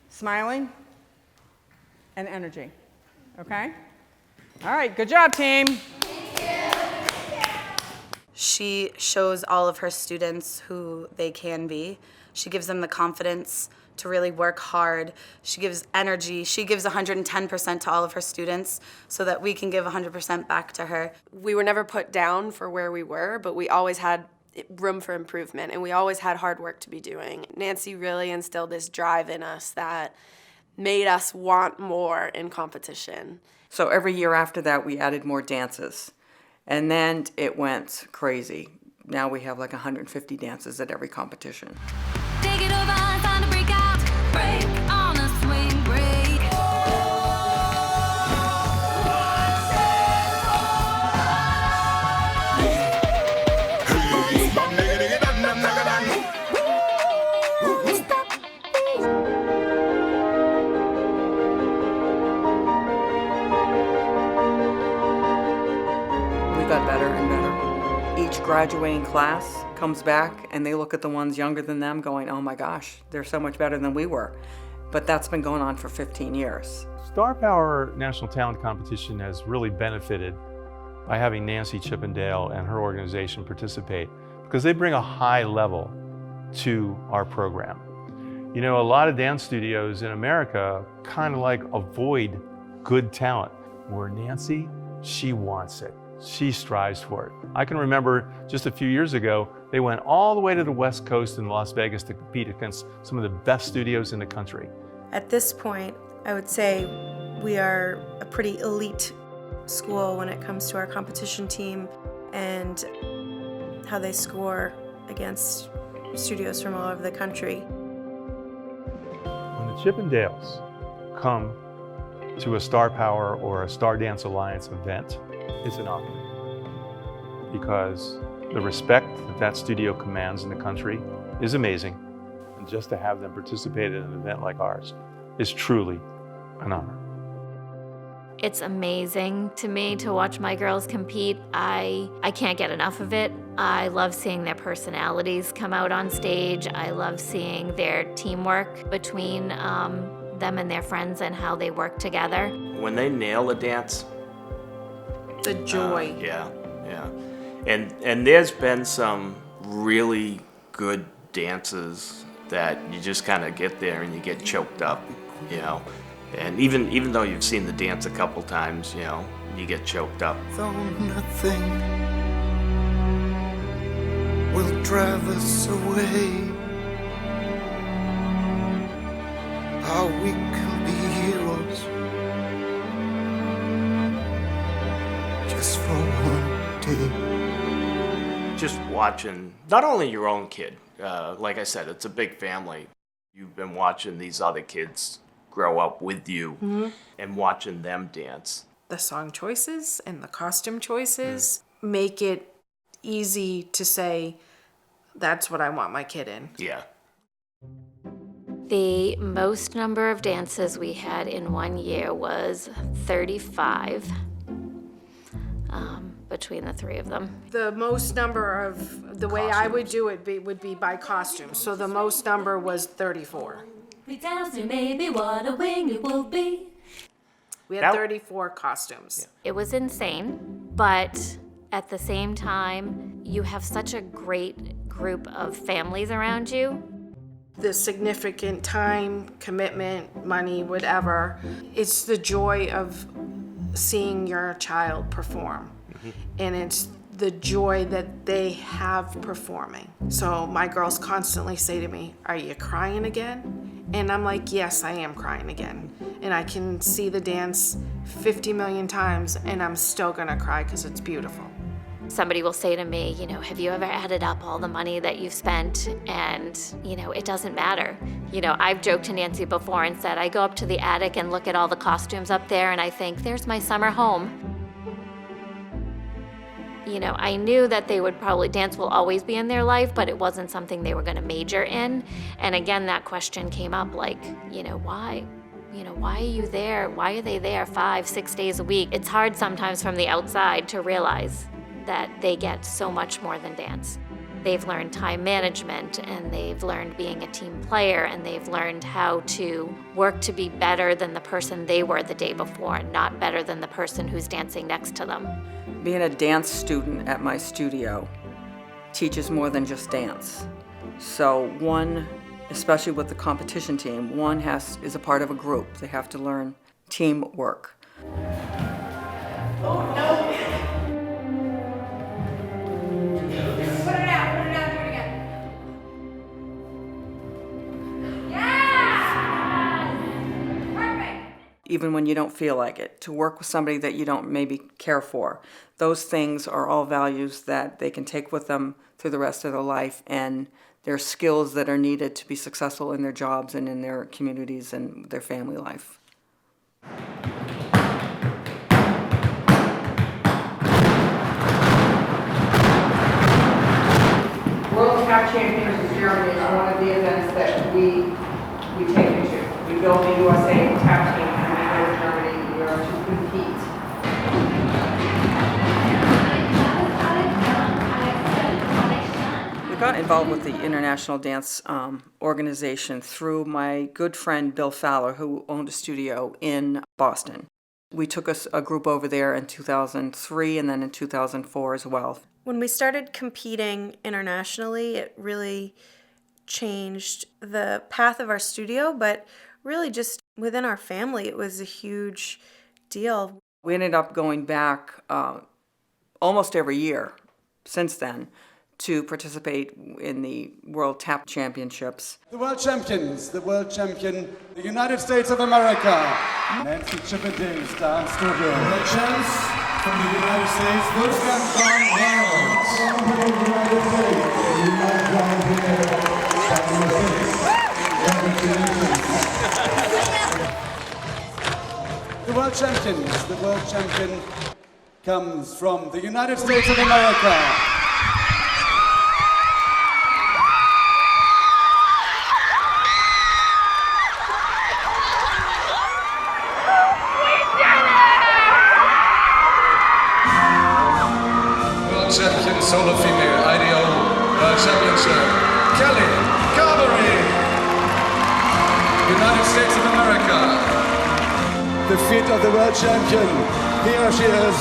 Smiling and energy. Okay? All right, good job, team. She shows all of her students who they can be. She gives them the confidence to really work hard. She gives energy. She gives 110% to all of her students so that we can give 100% back to her. We were never put down for where we were, but we always had room for improvement, and we always had hard work to be doing. Nancy really instilled this drive in us that made us want more in competition. So every year after that, we added more dances. And then it went crazy. Now we have 150 dances at every competition. Take it over, time to break out. Break on a swing break. We got better and better. Each graduating class comes back and they look at the ones younger than them going, oh my gosh, they're so much better than we were. But that's been going on for 15 years. Star Power National Talent Competition has really benefited by having Nancy Chippendale and her organization participate because they bring a high level to our program. You know, a lot of dance studios in America kind of avoid good talent, where Nancy, she wants it. She strives for it. I can remember just a few years ago, they went all the way to the West Coast in Las Vegas to compete against some of the best studios in the country. At this point, I would say we are a pretty elite school when it comes to our competition team and how they score against studios from all over the country. When the Chippendales come to a Star Power or a Star Dance Alliance event is an honor, because the respect that that studio commands in the country is amazing, and just to have them participate in an event like ours is truly an honor. It's amazing to me to watch my girls compete. I can't get enough of it. I love seeing their personalities come out on stage. I love seeing their teamwork between them and their friends and how they work together. When they nail a dance, The joy. yeah. And there's been some really good dances that you just kind of get there and you get choked up, you know. And even though you've seen the dance a couple times, you know, you get choked up. Though nothing will drive us away, how we can be heroes just for one day. Just watching not only your own kid, like I said, it's a big family. You've been watching these other kids grow up with you and watching them dance. The song choices and the costume choices make it easy to say, that's what I want my kid in. Yeah. The most number of dances we had in 1 year was 35 between the three of them. The most number of, the way I would do it would be by costume. So the most number was 34. It tells you maybe what a wing it will be. We had 34 costumes. It was insane, but at the same time, you have such a great group of families around you. The significant time, commitment, money, whatever, it's the joy of seeing your child perform. And it's the joy that they have performing. So my girls constantly say to me, "Are you crying again?" And I'm like, yes, I am crying again. And I can see the dance 50 million times and I'm still gonna cry because it's beautiful. Somebody will say to me, you know, have you ever added up all the money that you've spent? And, you know, it doesn't matter. You know, I've joked to Nancy before and said, I go up to the attic and look at all the costumes up there and I think, there's my summer home. You know, I knew that they would probably, dance will always be in their life, but it wasn't something they were gonna major in. And again, that question came up like, you know, why? You know, why are you there? Why are they there 5-6 days a week? It's hard sometimes from the outside to realize that they get so much more than dance. They've learned time management, and they've learned being a team player, and they've learned how to work to be better than the person they were the day before, not better than the person who's dancing next to them. Being a dance student at my studio teaches more than just dance. So one, especially with the competition team, one is a part of a group. They have to learn teamwork. Oh, no. Put it down, do it again. Yes! Perfect! Even when you don't feel like it, to work with somebody that you don't maybe care for. Those things are all values that they can take with them through the rest of their life, and they're skills that are needed to be successful in their jobs and in their communities and their family life. World Tap Championships Germany is one of the events that we take you to. We build the USA Tap Team and we go to Germany, Europe to compete. We got involved with the International Dance Organization through my good friend Bill Fowler, who owned a studio in Boston. We took a group over there in 2003 and then in 2004 as well. When we started competing internationally, it really changed the path of our studio, but really just within our family, it was a huge deal. We ended up going back almost every year since then to participate in the World Tap Championships. The world champions, the world champion, the United States of America, Nancy Chippendales Dance Studio. The champs from the United States, Wolfgang von Harold. The champion comes from the United States of America. World champion solo female, IDO World Championship, Kelly Carberry, United States of America. The feet of the world champion, here she is,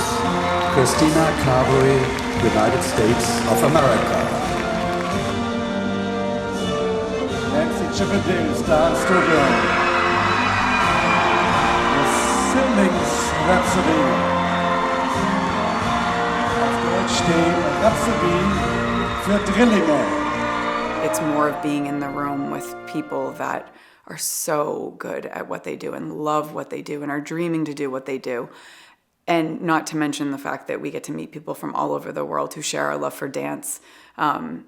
Christina Carberry, United States of America. Nancy Chippendales Dance Studio. The Siblings Rhapsody. Auf Deutsch stehen Rhapsody für Drillinge. It's more of being in the room with people that are so good at what they do and love what they do and are dreaming to do what they do. And not to mention the fact that we get to meet people from all over the world who share our love for dance. I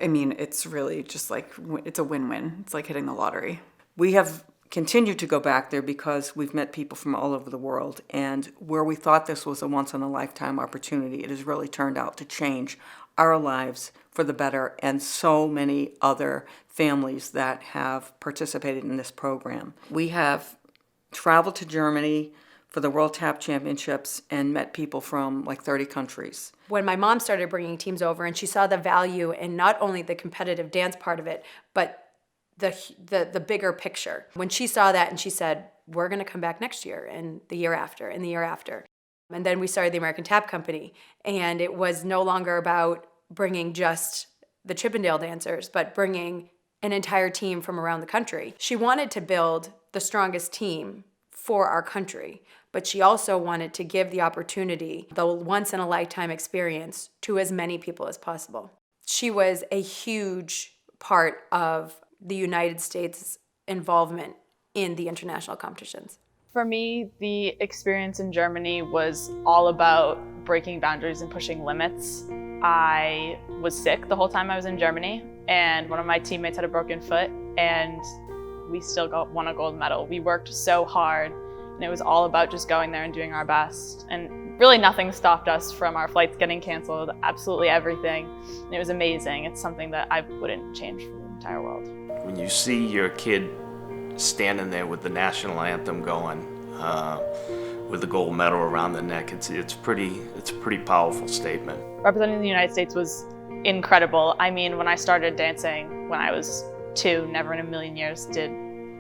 mean, it's really just like, it's a win-win. It's like hitting the lottery. We have continued to go back there because we've met people from all over the world. And where we thought this was a once-in-a-lifetime opportunity, it has really turned out to change our lives for the better and so many other families that have participated in this program. We have traveled to Germany for the World Tap Championships and met people from like 30 countries. When my mom started bringing teams over and she saw the value in not only the competitive dance part of it, but the bigger picture. When she saw that and she said, we're gonna come back next year and the year after and the year after. And then we started the American Tap Company, and it was no longer about bringing just the Chippendale dancers, but bringing an entire team from around the country. She wanted to build the strongest team for our country, but she also wanted to give the opportunity, the once-in-a-lifetime experience, to as many people as possible. She was a huge part of the United States' involvement in the international competitions. For me, the experience in Germany was all about breaking boundaries and pushing limits. I was sick the whole time I was in Germany, and one of my teammates had a broken foot, and we still won a gold medal. We worked so hard, and it was all about just going there and doing our best. And really nothing stopped us from our flights getting canceled, absolutely everything. And it was amazing. It's something that I wouldn't change for the entire world. When you see your kid standing there with the national anthem going, with the gold medal around the neck, it's a pretty powerful statement. Representing the United States was incredible. I mean, when I started dancing when I was 2, never in a million years did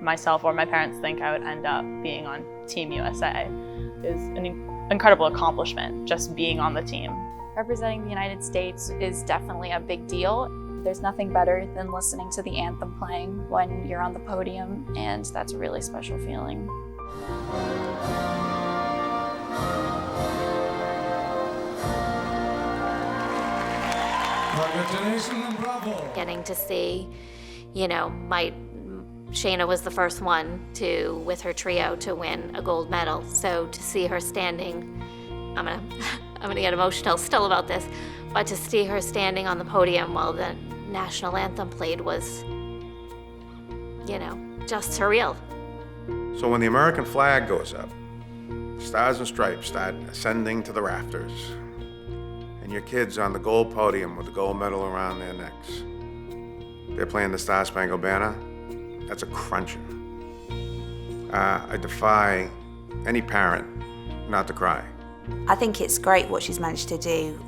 myself or my parents think I would end up being on Team USA. It was an incredible accomplishment, just being on the team. Representing the United States is definitely a big deal. There's nothing better than listening to the anthem playing when you're on the podium, and that's a really special feeling. Congratulations and bravo. Getting to see, Shayna was the first one with her trio to win a gold medal. So to see her standing, I'm gonna get emotional still about this, but to see her standing on the podium while the national anthem played was, just surreal. So when the American flag goes up, stars and stripes start ascending to the rafters, and your kids on the gold podium with the gold medal around their necks, they're playing the Star Spangled Banner, that's a cruncher. I defy any parent not to cry. I think it's great what she's managed to do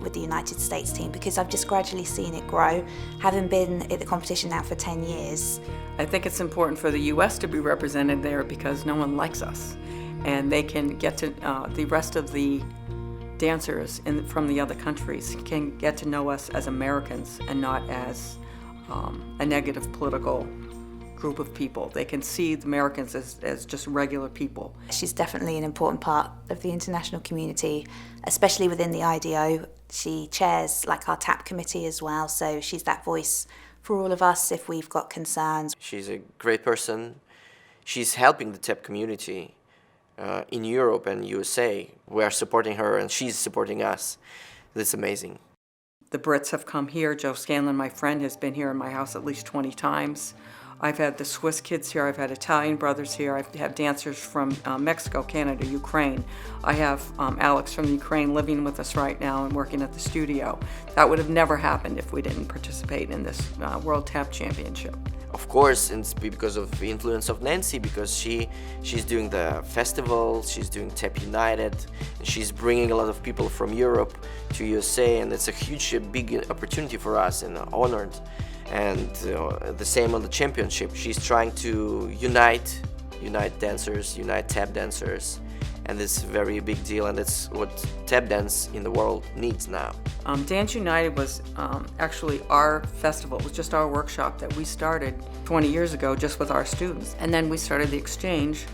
with the United States team, because I've just gradually seen it grow, having been at the competition now for 10 years. I think it's important for the U.S. to be represented there because no one likes us, and they can get to, the rest of the dancers from the other countries can get to know us as Americans and not as a negative political group of people. They can see the Americans as just regular people. She's definitely an important part of the international community, especially within the IDO. She chairs our TAP committee as well, so she's that voice for all of us if we've got concerns. She's a great person. She's helping the TAP community in Europe and USA. We are supporting her and she's supporting us. It's amazing. The Brits have come here. Joe Scanlon, my friend, has been here in my house at least 20 times. I've had the Swiss kids here, I've had Italian brothers here, I've had dancers from Mexico, Canada, Ukraine. I have Alex from Ukraine living with us right now and working at the studio. That would have never happened if we didn't participate in this World Tap Championship. Of course, it's because of the influence of Nancy, because she's doing the festival, she's doing Tap United, and she's bringing a lot of people from Europe to USA, and it's a huge, big opportunity for us and honored. And the same on the championship. She's trying to unite dancers, unite tap dancers, and it's a very big deal, and it's what tap dance in the world needs now. Dance United was actually our festival. It was just our workshop that we started 20 years ago just with our students. And then we started the exchange.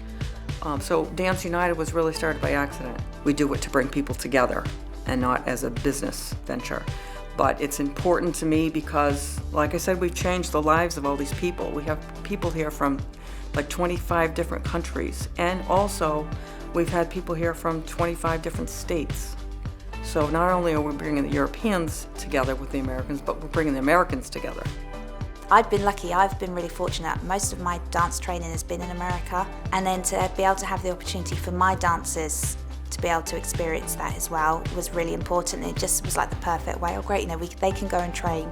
So Dance United was really started by accident. We do it to bring people together and not as a business venture. But it's important to me because, like I said, we've changed the lives of all these people. We have people here from like 25 different countries, and also we've had people here from 25 different states. So not only are we bringing the Europeans together with the Americans, but we're bringing the Americans together. I've been lucky, I've been really fortunate. Most of my dance training has been in America, and then to be able to have the opportunity for my dancers to be able to experience that as well was really important. It just was like the perfect way. Oh great, they can go and train,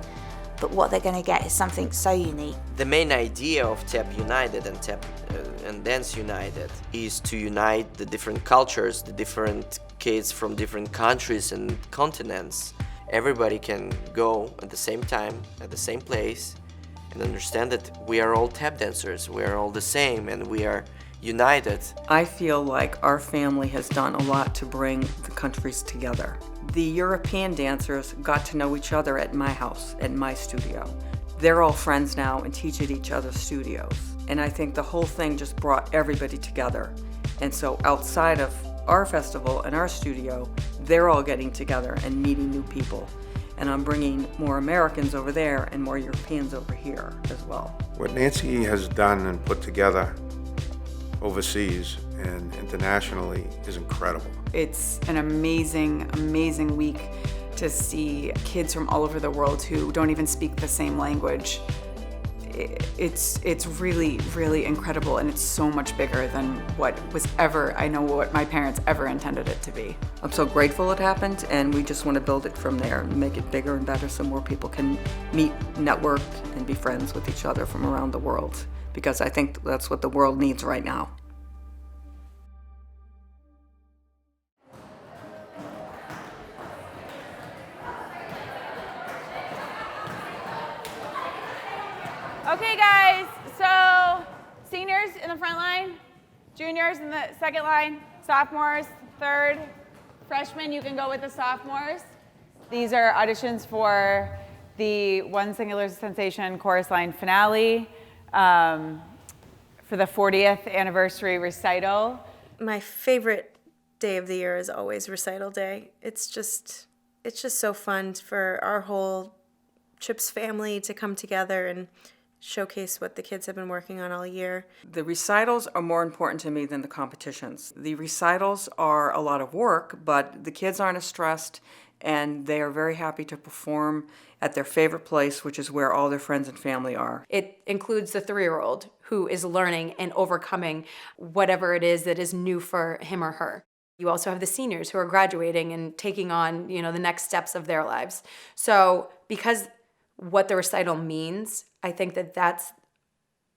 but what they're going to get is something so unique. The main idea of Tap United and Dance United is to unite the different cultures, the different kids from different countries and continents. Everybody can go at the same time, at the same place, and understand that we are all tap dancers, we are all the same, and we are united. I feel like our family has done a lot to bring the countries together. The European dancers got to know each other at my house, at my studio. They're all friends now and teach at each other's studios. And I think the whole thing just brought everybody together. And so outside of our festival and our studio, they're all getting together and meeting new people. And I'm bringing more Americans over there and more Europeans over here as well. What Nancy has done and put together overseas and internationally is incredible. It's an amazing, amazing week to see kids from all over the world who don't even speak the same language. It's really, really incredible, and it's so much bigger than what my parents ever intended it to be. I'm so grateful it happened, and we just want to build it from there and make it bigger and better so more people can meet, network, and be friends with each other from around the world, because I think that's what the world needs right now. Okay, guys, so seniors in the front line, juniors in the second line, sophomores, third, freshmen, you can go with the sophomores. These are auditions for the One Singular Sensation chorus line finale for the 40th anniversary recital. My favorite day of the year is always recital day. It's just so fun for our whole CHIPS family to come together and showcase what the kids have been working on all year. The recitals are more important to me than the competitions. The recitals are a lot of work, but the kids aren't as stressed, and they are very happy to perform at their favorite place, which is where all their friends and family are. It includes the 3-year-old who is learning and overcoming whatever it is that is new for him or her. You also have the seniors who are graduating and taking on, the next steps of their lives. So because what the recital means, I think that that's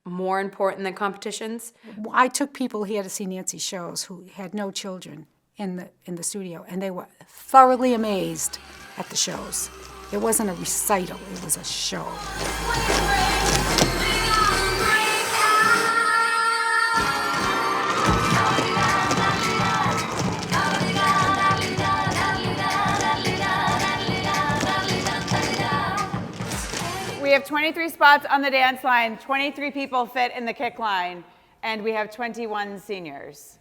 more important than competitions. I took people here to see Nancy's shows who had no children in the studio, and they were thoroughly amazed at the shows. It wasn't a recital, it was a show. We have 23 spots on the dance line, 23 people fit in the kick line, and we have 21 seniors.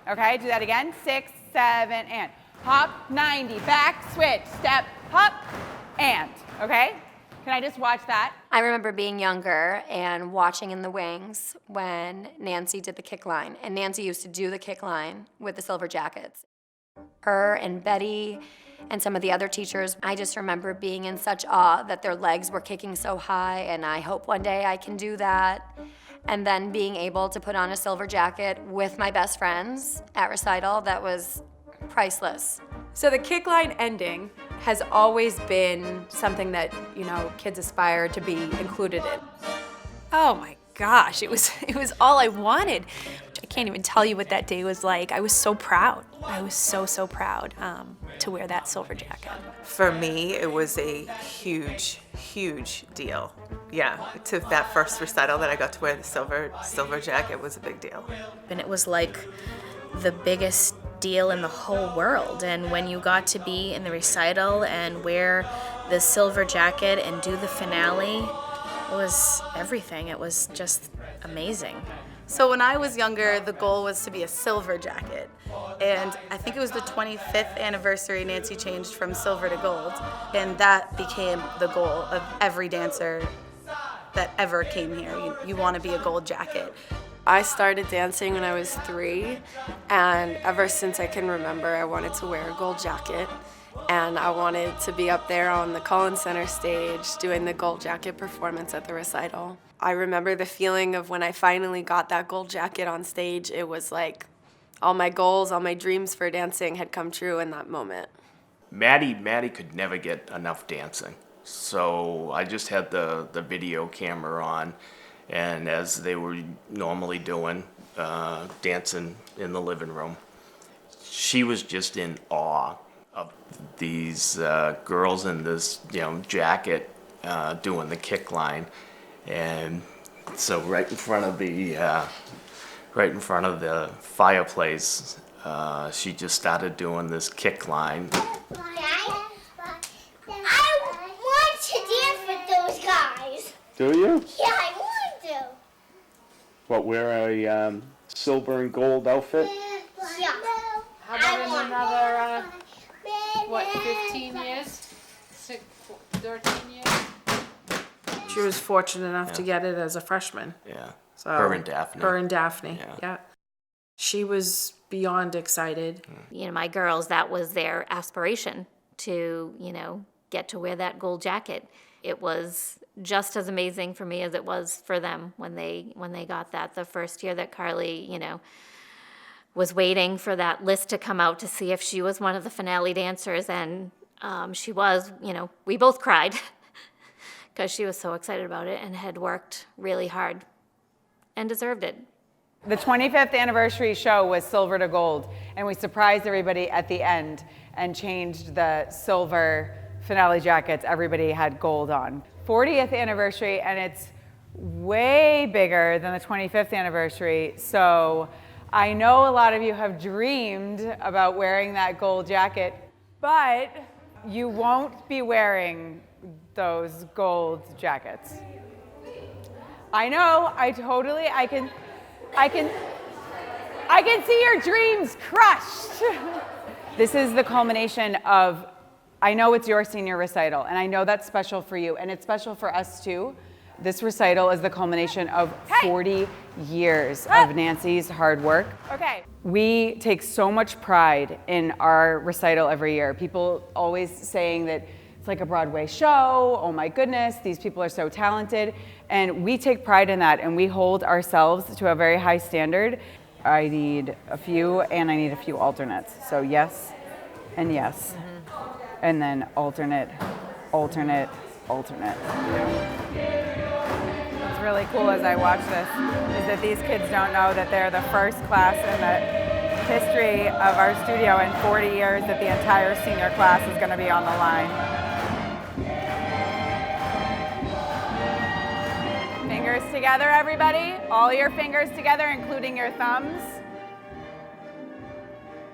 Okay, do that again. 6, 7, and. Hop, 90, back, switch, step, hop, and. Okay? Can I just watch that? I remember being younger and watching in the wings when Nancy did the kick line. And Nancy used to do the kick line with the Silver Jackets. Her and Betty and some of the other teachers. I just remember being in such awe that their legs were kicking so high, and I hope one day I can do that. And then being able to put on a silver jacket with my best friends at Recital, that was priceless. So the kick line ending has always been something that, you know, kids aspire to be included in. Oh my gosh, it was all I wanted. I can't even tell you what that day was like. I was so proud. I was so proud to wear that silver jacket. For me, it was a huge deal. Yeah, to that first recital that I got to wear the silver jacket was a big deal. And it was like the biggest deal in the whole world. And when you got to be in the recital and wear the silver jacket and do the finale, it was everything. It was just amazing. So when I was younger, the goal was to be a silver jacket. And I think it was the 25th anniversary Nancy changed from silver to gold. And that became the goal of every dancer that ever came here. You want to be a gold jacket. I started dancing when I was 3, and ever since I can remember, I wanted to wear a gold jacket. And I wanted to be up there on the Collins Center stage doing the gold jacket performance at the recital. I remember the feeling of when I finally got that gold jacket on stage. It was like all my goals, all my dreams for dancing had come true in that moment. Maddie could never get enough dancing. So I just had the video camera on, and as they were normally doing, dancing in the living room, she was just in awe of these girls in this, jacket doing the kick line. And so right in front of the fireplace, she just started doing this kick line. I want to dance with those guys. Do you? Yeah, I want to. What, wear a silver and gold outfit? Yeah. How about in another, 15 years? 13 years? She was fortunate enough to get it as a freshman. Yeah. So Her and Daphne. Her and Daphne. Yeah. Yeah. She was beyond excited. My girls, that was their aspiration to, get to wear that gold jacket. It was just as amazing for me as it was for them when they got that. The first year that Carly, was waiting for that list to come out to see if she was one of the finale dancers, and she was. We both cried because she was so excited about it and had worked really hard and deserved it. The 25th anniversary show was silver to gold, and we surprised everybody at the end and changed the silver finale jackets. Everybody had gold on. 40th anniversary, and it's way bigger than the 25th anniversary. So I know a lot of you have dreamed about wearing that gold jacket, but you won't be wearing those gold jackets. I know, I can see your dreams crushed. This is the culmination of, I know it's your senior recital, and I know that's special for you, and it's special for us too. This recital is the culmination of 40 years of Nancy's hard work. Okay. We take so much pride in our recital every year. People always saying that it's like a Broadway show, oh my goodness, these people are so talented. And we take pride in that, and we hold ourselves to a very high standard. I need a few, and I need a few alternates. So yes, and yes. And then alternate. What's really cool as I watch this is that these kids don't know that they're the first class in the history of our studio in 40 years that the entire senior class is going to be on the line. Fingers together, everybody. All your fingers together, including your thumbs.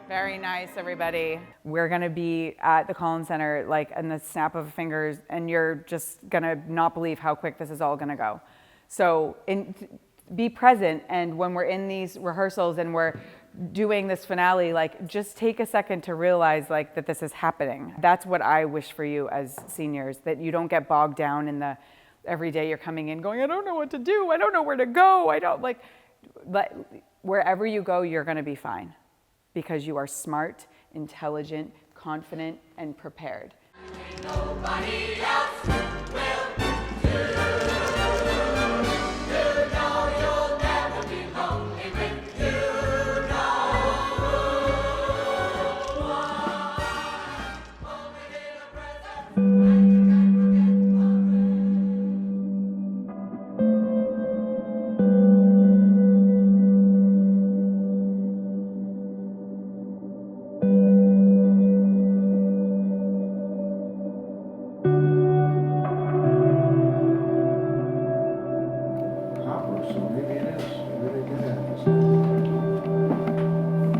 Very nice, everybody. We're gonna be at the Collins Center like in the snap of fingers, and you're just gonna not believe how quick this is all gonna go. So be present, and when we're in these rehearsals and we're doing this finale, like just take a second to realize like that this is happening. That's what I wish for you as seniors, that you don't get bogged down in the every day you're coming in going, I don't know what to do, I don't know where to go, wherever you go, you're gonna be fine. Because you are smart, intelligent, confident and prepared. Nobody else will do. You know you'll never be lonely when you know who. Hold it in a present and you can So maybe it is. Maybe they can have this.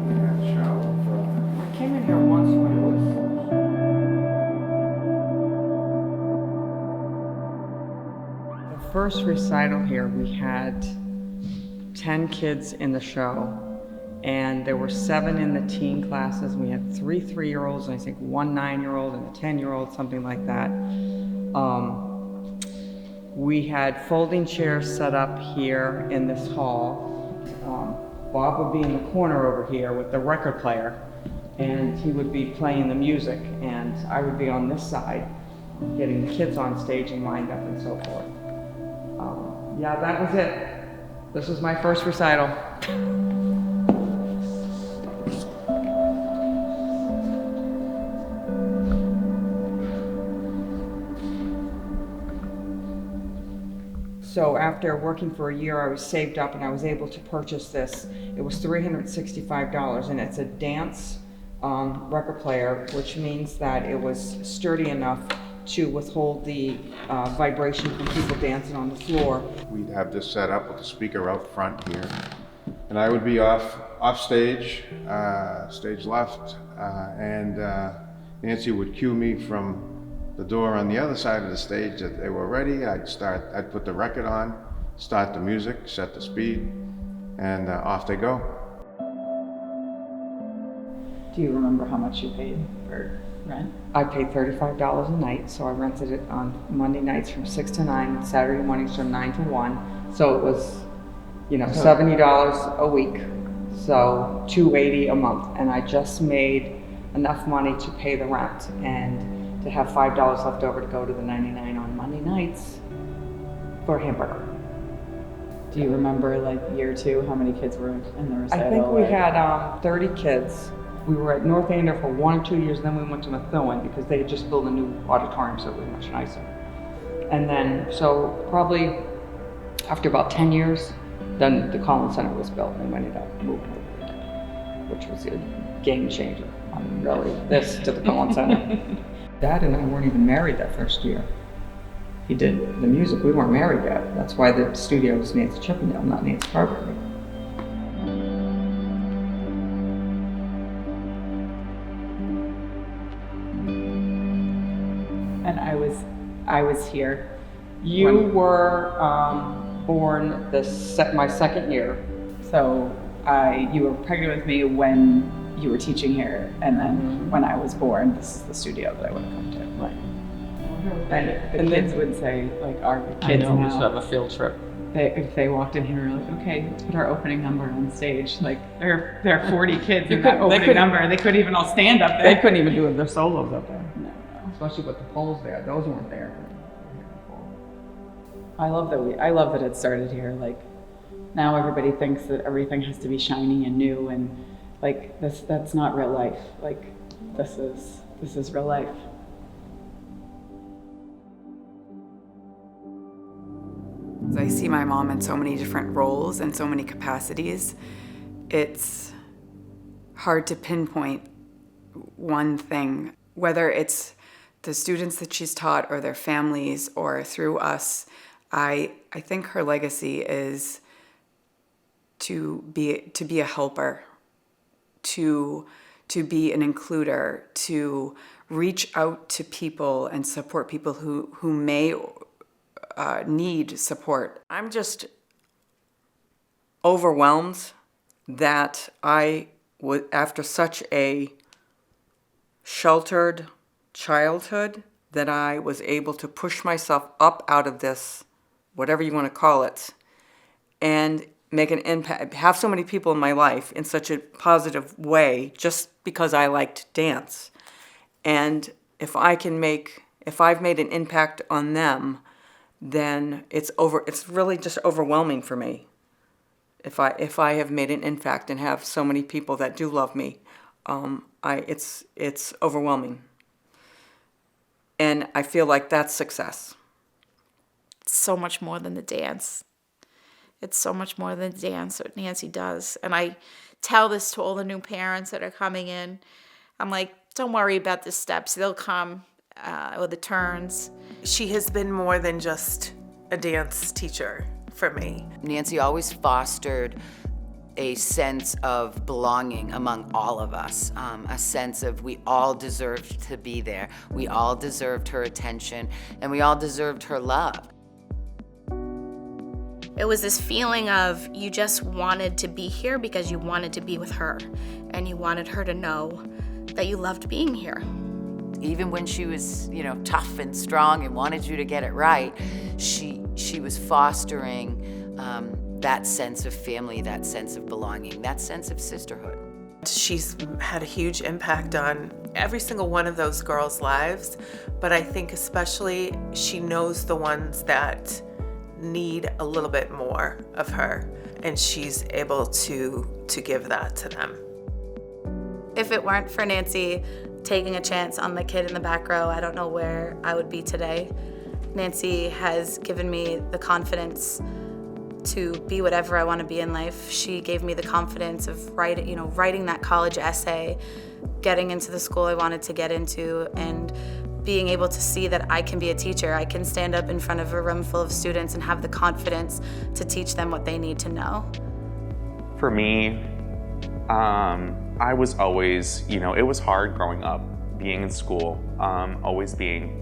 Yeah, shower. I came in here once when it was. The first recital here, we had 10 kids in the show, and there were 7 in the teen classes. We had 3 3-year-olds, and I think 1 9-year-old and a 10-year-old, something like that. We had folding chairs set up here in this hall. Bob would be in the corner over here with the record player, and he would be playing the music, and I would be on this side, getting the kids on stage and lined up and so forth. Yeah, that was it. This was my first recital. So after working for a year, I was saved up and I was able to purchase this. It was $365, and it's a dance record player, which means that it was sturdy enough to withhold the vibration from people dancing on the floor. We'd have this set up with the speaker out front here, and I would be off stage, stage left, and Nancy would cue me from the door on the other side of the stage that they were ready. I'd put the record on, start the music, set the speed, and off they go. Do you remember how much you paid for rent? I paid $35 a night, so I rented it on Monday nights from 6 to 9, and Saturday mornings from 9 to 1. So it was, $70 a week, so $280 a month, and I just made enough money to pay the rent and to have $5 left over to go to the 99 on Monday nights for a hamburger. Do you remember, like, year 2, how many kids were in the recital? I think we had 30 kids. We were at North Andover for 1 or 2 years, then we went to Methuen because they had just built a new auditorium, so it was much nicer. And then, so probably after about 10 years, then the Collins Center was built and we ended up moving over there, which was a game changer. I mean, really, this to the Collins Center. Dad and I weren't even married that first year. He did the music, we weren't married yet. That's why the studio was Nancy Chippendale, not Nancy Carberry. And I was here. You were born my second year. So you were pregnant with me when you were teaching here, and then when I was born, this is the studio that I would have come to. Right. And the kids would say, like, our kids now, we should have a field trip. If they walked in here, we're like, okay, let's put our opening number on stage. Like, there are 40 kids in that opening number. They couldn't even all stand up there. They couldn't even do their solos up there. No. Especially with the poles there. Those weren't there. I love that it started here. Like, now everybody thinks that everything has to be shiny and new, and like that's not real life. Like, this is real life. I see my mom in so many different roles and so many capacities. It's hard to pinpoint one thing, whether it's the students that she's taught or their families or through us. I think her legacy is to be a helper, to be an includer, to reach out to people and support people who may need support. I'm just overwhelmed that I would, after such a sheltered childhood, that I was able to push myself up out of this, whatever you want to call it, and make an impact, have so many people in my life in such a positive way just because I liked dance. And if I've made an impact on them, then it's really just overwhelming for me. If I have made an impact and have so many people that do love me, it's overwhelming. And I feel like that's success. It's so much more than the dance. It's so much more than the dance what Nancy does. And I tell this to all the new parents that are coming in. I'm like, don't worry about the steps. They'll come, or the turns. She has been more than just a dance teacher for me. Nancy always fostered a sense of belonging among all of us, a sense of we all deserved to be there. We all deserved her attention, and we all deserved her love. It was this feeling of you just wanted to be here because you wanted to be with her, and you wanted her to know that you loved being here. Even when she was, tough and strong and wanted you to get it right, she was fostering that sense of family, that sense of belonging, that sense of sisterhood. She's had a huge impact on every single one of those girls' lives, but I think especially she knows the ones that need a little bit more of her, and she's able to give that to them. If it weren't for Nancy taking a chance on the kid in the back row, I don't know where I would be today. Nancy has given me the confidence to be whatever I want to be in life. She gave me the confidence of writing that college essay, getting into the school I wanted to get into, and being able to see that I can be a teacher. I can stand up in front of a room full of students and have the confidence to teach them what they need to know. For me, I was always, it was hard growing up, being in school, always being,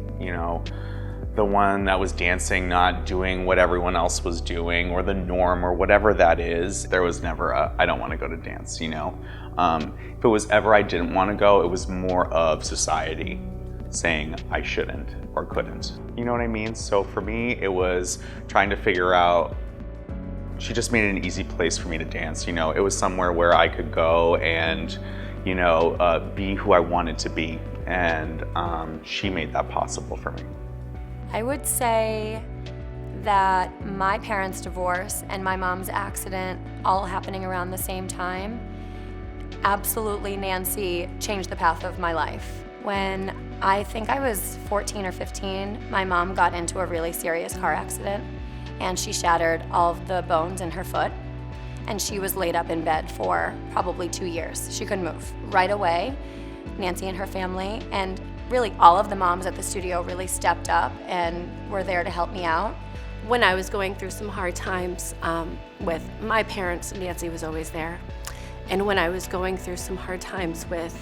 the one that was dancing, not doing what everyone else was doing, or the norm, or whatever that is. There was never I don't want to go to dance, If it was ever I didn't want to go, it was more of society saying I shouldn't or couldn't. You know what I mean? So for me, it was trying to figure out, she just made it an easy place for me to dance. It was somewhere where I could go and, be who I wanted to be. And she made that possible for me. I would say that my parents' divorce and my mom's accident all happening around the same time, absolutely Nancy changed the path of my life. When I think I was 14 or 15, my mom got into a really serious car accident, and she shattered all of the bones in her foot, and she was laid up in bed for probably 2 years. She couldn't move. Right away, Nancy and her family, and really all of the moms at the studio really stepped up and were there to help me out. When I was going through some hard times with my parents, Nancy was always there. And when I was going through some hard times with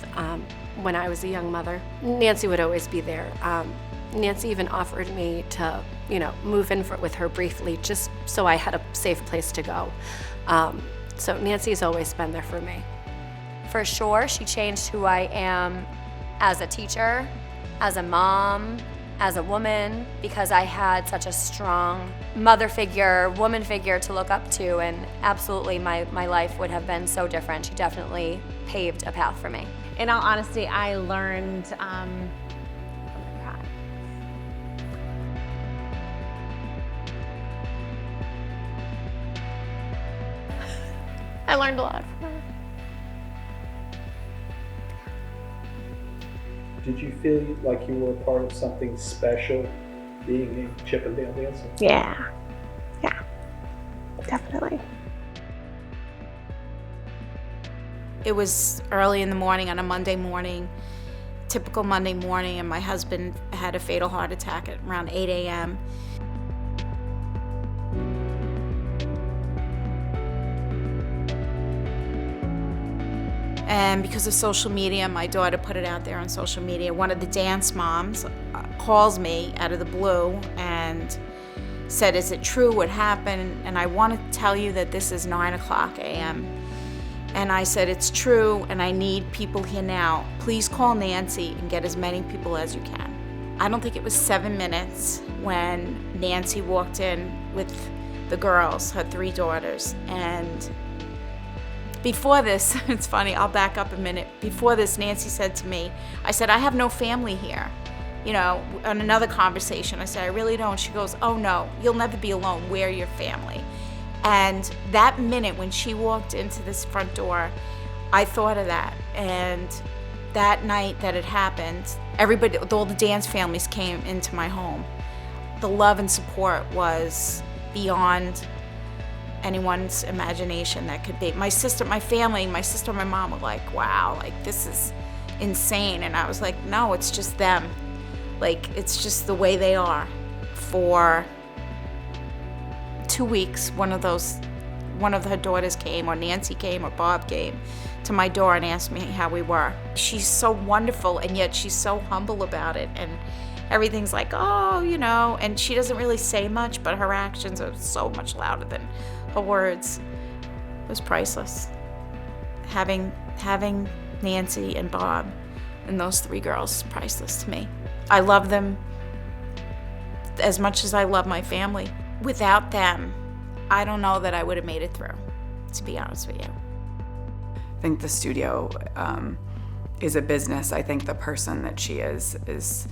when I was a young mother, Nancy would always be there. Nancy even offered me to, move in with her briefly, just so I had a safe place to go. So Nancy's always been there for me. For sure, she changed who I am as a teacher, as a mom, as a woman, because I had such a strong mother figure, woman figure to look up to, and absolutely my life would have been so different. She definitely paved a path for me. In all honesty, I learned I learned a lot from her. Did you feel like you were a part of something special being a Chippendale dancer? Yeah, definitely. It was early in the morning on a Monday morning, typical Monday morning, and my husband had a fatal heart attack at around 8 a.m. And because of social media, my daughter put it out there on social media. One of the dance moms calls me out of the blue and said, "Is it true what happened? And I want to tell you that this is 9:00 a.m. And I said, "It's true, and I need people here now. Please call Nancy and get as many people as you can." I don't think it was 7 minutes when Nancy walked in with the girls, her 3 daughters, and Before this, it's funny, I'll back up a minute. Before this, Nancy said to me, I said, I have no family here. You know, on another conversation, I said, I really don't. She goes, oh no, you'll never be alone. We're your family. And that minute when she walked into this front door, I thought of that. And that night that it happened, everybody, all the dance families came into my home. The love and support was beyond anyone's imagination that could be. My sister, my family, my sister and my mom were like, wow, like this is insane. And I was like, no, it's just them. Like, it's just the way they are. For 2 weeks, one of her daughters came, or Nancy came, or Bob came to my door and asked me how we were. She's so wonderful, and yet she's so humble about it. And everything's like, oh, you know, and she doesn't really say much, but her actions are so much louder than her words. It was priceless. Having Nancy and Bob and those 3 girls, priceless to me. I love them as much as I love my family. Without them, I don't know that I would have made it through, to be honest with you. I think the studio is a business. I think the person that she is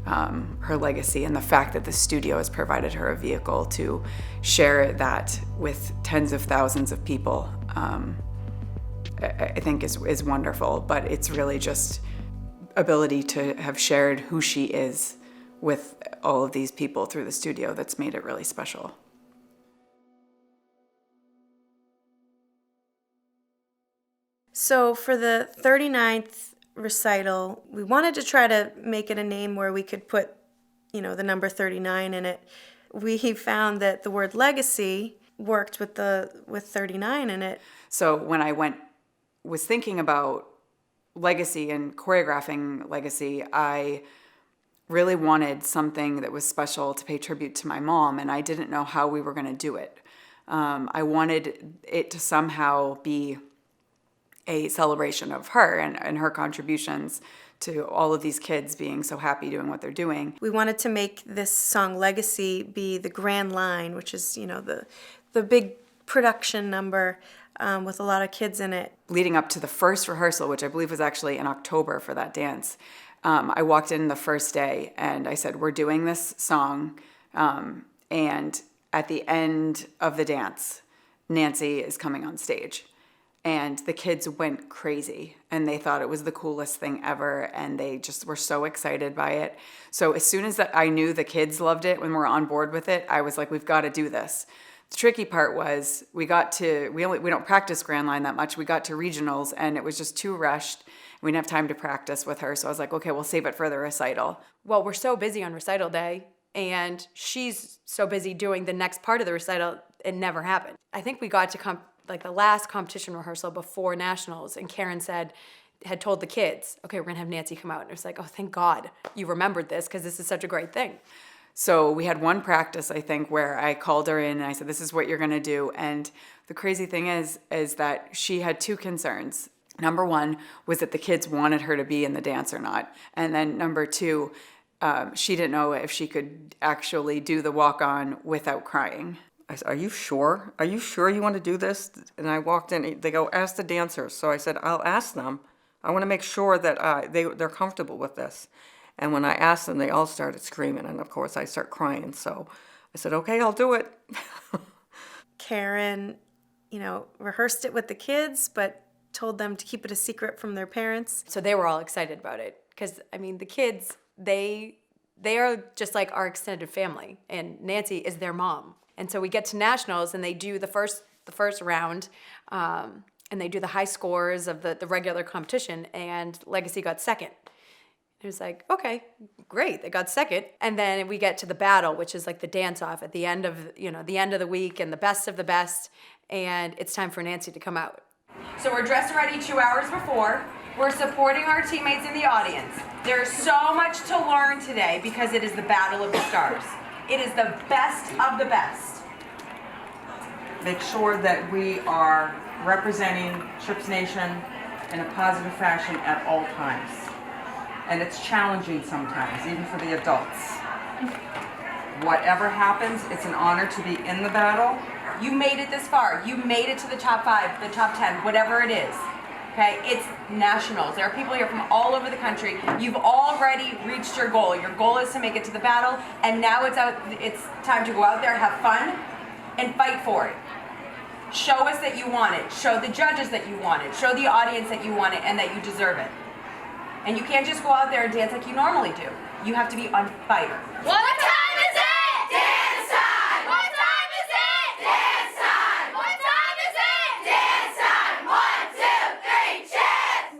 her legacy, and the fact that the studio has provided her a vehicle to share that with tens of thousands of people, I think is wonderful. But it's really just ability to have shared who she is with all of these people through the studio that's made it really special. So for the 39th recital, we wanted to try to make it a name where we could put, you know, the number 39 in it. We found that the word legacy worked with 39 in it. So when I was thinking about legacy and choreographing legacy, I really wanted something that was special to pay tribute to my mom, and I didn't know how we were going to do it. I wanted it to somehow be a celebration of her and her contributions to all of these kids being so happy doing what they're doing. We wanted to make this song Legacy be the grand line, which is, you know, the big production number with a lot of kids in it. Leading up to the first rehearsal, which I believe was actually in October for that dance, I walked in the first day and I said, we're doing this song, and at the end of the dance, Nancy is coming on stage. And the kids went crazy, and they thought it was the coolest thing ever, and they just were so excited by it. So as soon as I knew the kids loved it when we were on board with it, I was like, we've got to do this. The tricky part was we don't practice Grand Line that much. We got to regionals, and it was just too rushed. We didn't have time to practice with her, so I was like, okay, we'll save it for the recital. Well, we're so busy on recital day, and she's so busy doing the next part of the recital, it never happened. I think we got to the last competition rehearsal before nationals, and Karen had told the kids, okay, we're gonna have Nancy come out. And it was like, oh, thank God you remembered this, because this is such a great thing. So we had one practice, I think, where I called her in and I said, this is what you're gonna do. And the crazy thing is that she had 2 concerns. Number 1 was that the kids wanted her to be in the dance or not. And then number 2, she didn't know if she could actually do the walk-on without crying. I said, are you sure? Are you sure you want to do this? And I walked in, they go, ask the dancers. So I said, I'll ask them. I want to make sure that they're comfortable with this. And when I asked them, they all started screaming. And of course, I start crying. So I said, okay, I'll do it. Karen, you know, rehearsed it with the kids, but told them to keep it a secret from their parents. So they were all excited about it. Because, I mean, the kids, they are just like our extended family. And Nancy is their mom. And so we get to nationals, and they do the first round, and they do the high scores of the regular competition, and Legacy got second. It was like, okay, great, they got second. And then we get to the battle, which is like the dance-off at the end of the week, and the best of the best, and it's time for Nancy to come out. So we're dressed ready 2 hours before. We're supporting our teammates in the audience. There's so much to learn today because it is the Battle of the Stars. It is the best of the best. Make sure that we are representing Chips Nation in a positive fashion at all times. And it's challenging sometimes, even for the adults. whatever happens, it's an honor to be in the battle. You made it this far. You made it to the top 5, the top 10, whatever it is. Okay, it's nationals. There are people here from all over the country. You've already reached your goal. Your goal is to make it to the battle, and now it's time to go out there, have fun, and fight for it. Show us that you want it. Show the judges that you want it. Show the audience that you want it and that you deserve it. And you can't just go out there and dance like you normally do. You have to be on fire. What time is it? Dance time! What time is it? Dance time! What time is it? Dance time! 1, 2, 3, chant!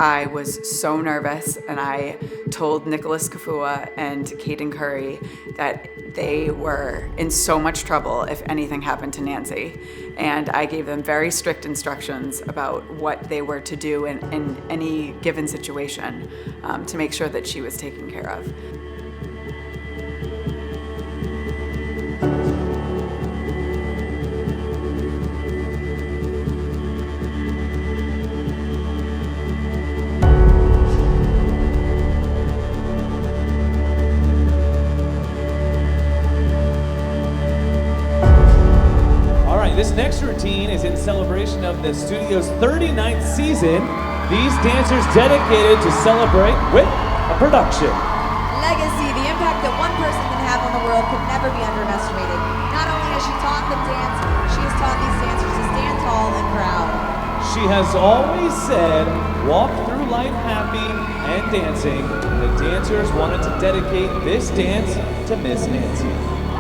I was so nervous, and I told Nicholas Kafua and Caden Curry that they were in so much trouble if anything happened to Nancy. And I gave them very strict instructions about what they were to do in any given situation to make sure that she was taken care of. This next routine is in celebration of the studio's 39th season. These dancers dedicated to celebrate with a production. Legacy, the impact that one person can have on the world could never be underestimated. Not only has she taught them dance, she has taught these dancers to stand tall and proud. She has always said, walk through life happy and dancing. The dancers wanted to dedicate this dance to Miss Nancy.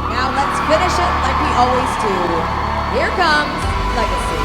Now let's finish it like we always do. Here comes Legacy.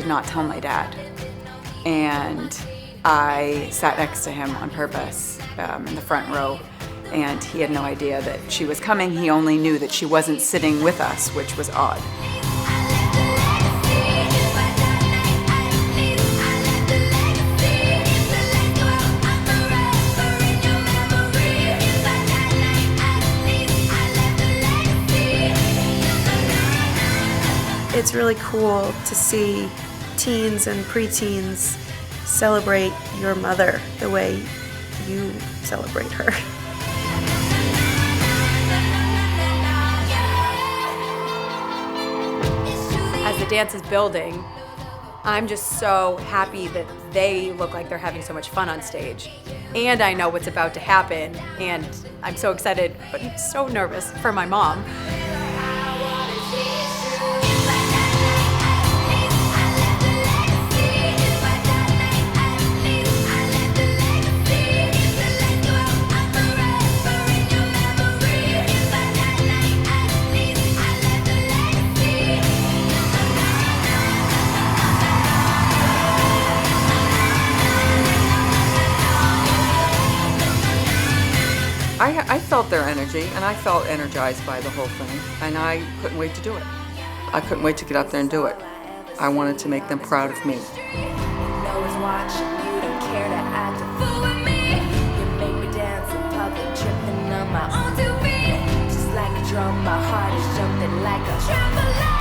Not tell my dad, and I sat next to him on purpose in the front row, and he had no idea that she was coming. He only knew that she wasn't sitting with us, which was odd. It's really cool to see teens and preteens celebrate your mother the way you celebrate her. As the dance is building, I'm just so happy that they look like they're having so much fun on stage. And I know what's about to happen, and I'm so excited, but so nervous for my mom. I felt their energy, and I felt energized by the whole thing, and I couldn't wait to do it. I couldn't wait to get out there and do it. I wanted to make them proud of me. No one's watching, you don't care to act a fool with me. You make me dance in public, tripping on my own 2 feet. Just like a drum, my heart is jumping like a trampoline.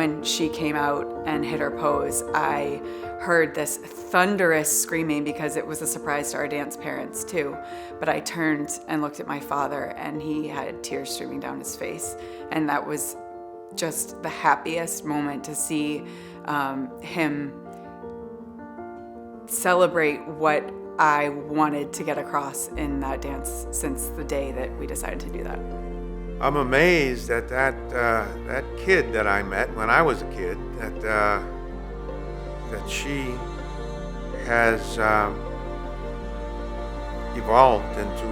when she came out and hit her pose, I heard this thunderous screaming because it was a surprise to our dance parents too. But I turned and looked at my father, and he had tears streaming down his face. And that was just the happiest moment to see him celebrate what I wanted to get across in that dance since the day that we decided to do that. I'm amazed that that kid that I met when I was a kid, that she has evolved into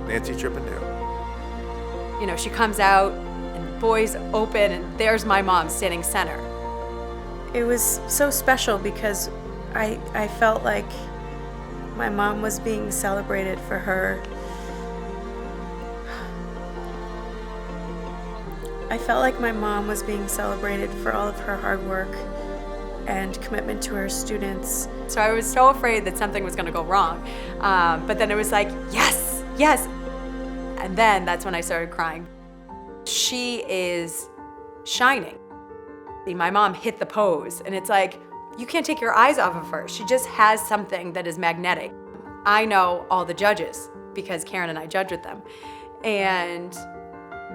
Nancy Chippendale. You know, she comes out and the boys open and there's my mom standing center. It was so special because I felt like my mom was being celebrated for her. I felt like my mom was being celebrated for all of her hard work and commitment to her students. So I was so afraid that something was gonna go wrong. But then it was like, yes, yes. And then that's when I started crying. She is shining. My mom hit the pose, and it's like, you can't take your eyes off of her. She just has something that is magnetic. I know all the judges because Karen and I judge with them. And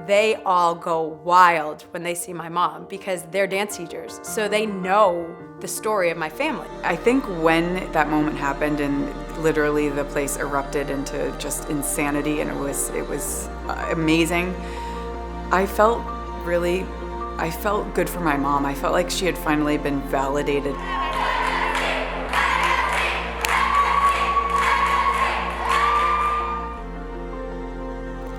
they all go wild when they see my mom because they're dance teachers. So they know the story of my family. I think when that moment happened and literally the place erupted into just insanity and it was amazing, I felt good for my mom. I felt like she had finally been validated.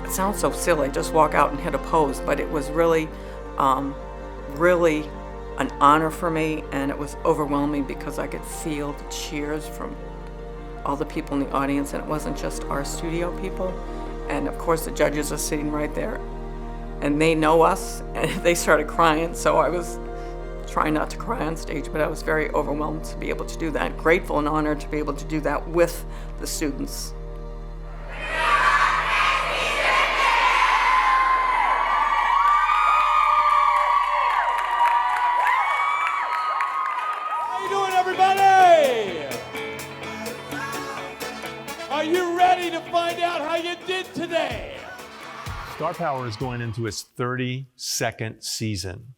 It sounds so silly, just walk out and hit a pose, but it was really, really an honor for me, and it was overwhelming because I could feel the cheers from all the people in the audience, and it wasn't just our studio people. And of course the judges are sitting right there, and they know us, and they started crying, so I was trying not to cry on stage, but I was very overwhelmed to be able to do that, grateful and honored to be able to do that with the students. How you doing, everybody? Are you ready to find out how you did today? Star Power is going into its 32nd season.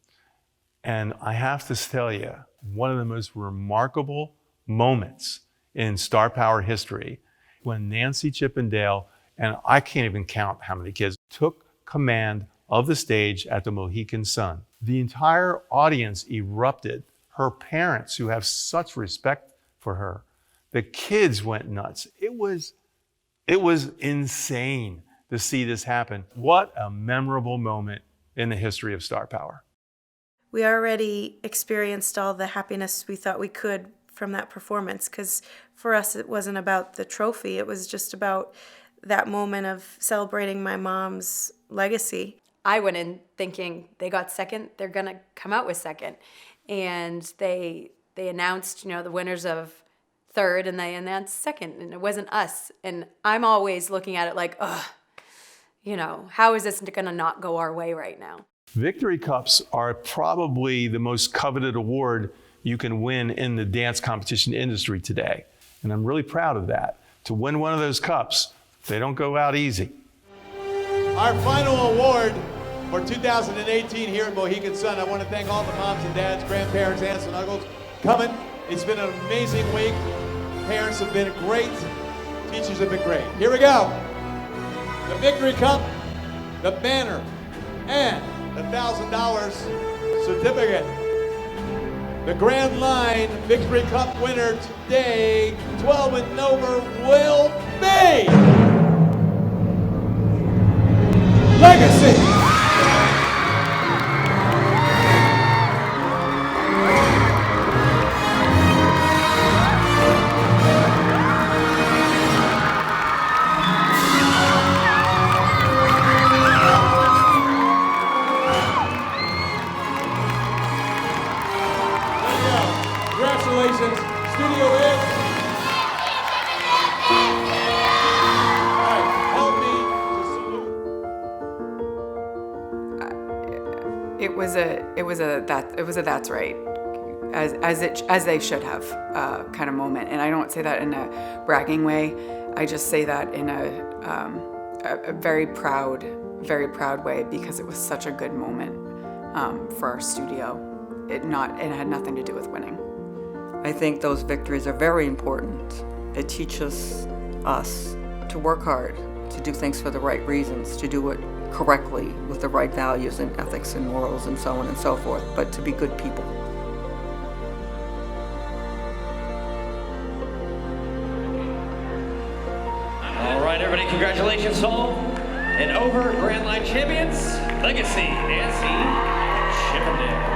And I have to tell you, one of the most remarkable moments in Star Power history, when Nancy Chippendale, and I can't even count how many kids, took command of the stage at the Mohegan Sun. The entire audience erupted. Her parents, who have such respect for her, the kids went nuts. It was insane to see this happen. What a memorable moment in the history of Star Power. We already experienced all the happiness we thought we could from that performance, because for us it wasn't about the trophy, it was just about that moment of celebrating my mom's legacy. I went in thinking they got second, they're gonna come out with second. And they announced, you know, the winners of third, and they announced second, and it wasn't us. And I'm always looking at it like, ugh, you know, how is this gonna not go our way right now? Victory Cups are probably the most coveted award you can win in the dance competition industry today. And I'm really proud of that. To win one of those cups, they don't go out easy. Our final award for 2018 here at Mohegan Sun. I want to thank all the moms and dads, grandparents, aunts and uncles coming. It's been an amazing week. Parents have been great. Teachers have been great. Here we go. The Victory Cup, the banner, and the $1,000 certificate. The Grand Line Victory Cup winner today, 12 and over, will be Legacy. Congratulations, Studio is. All right, help me to salute. was a that's right, as they should have kind of moment. And I don't say that in a bragging way. I just say that in a very proud way, because it was such a good moment for our studio. It had nothing to do with winning. I think those victories are very important. It teaches us to work hard, to do things for the right reasons, to do it correctly with the right values and ethics and morals and so on and so forth, but to be good people. All right, everybody, congratulations all. And over Grand Line champions, Legacy Nancy Chippendale.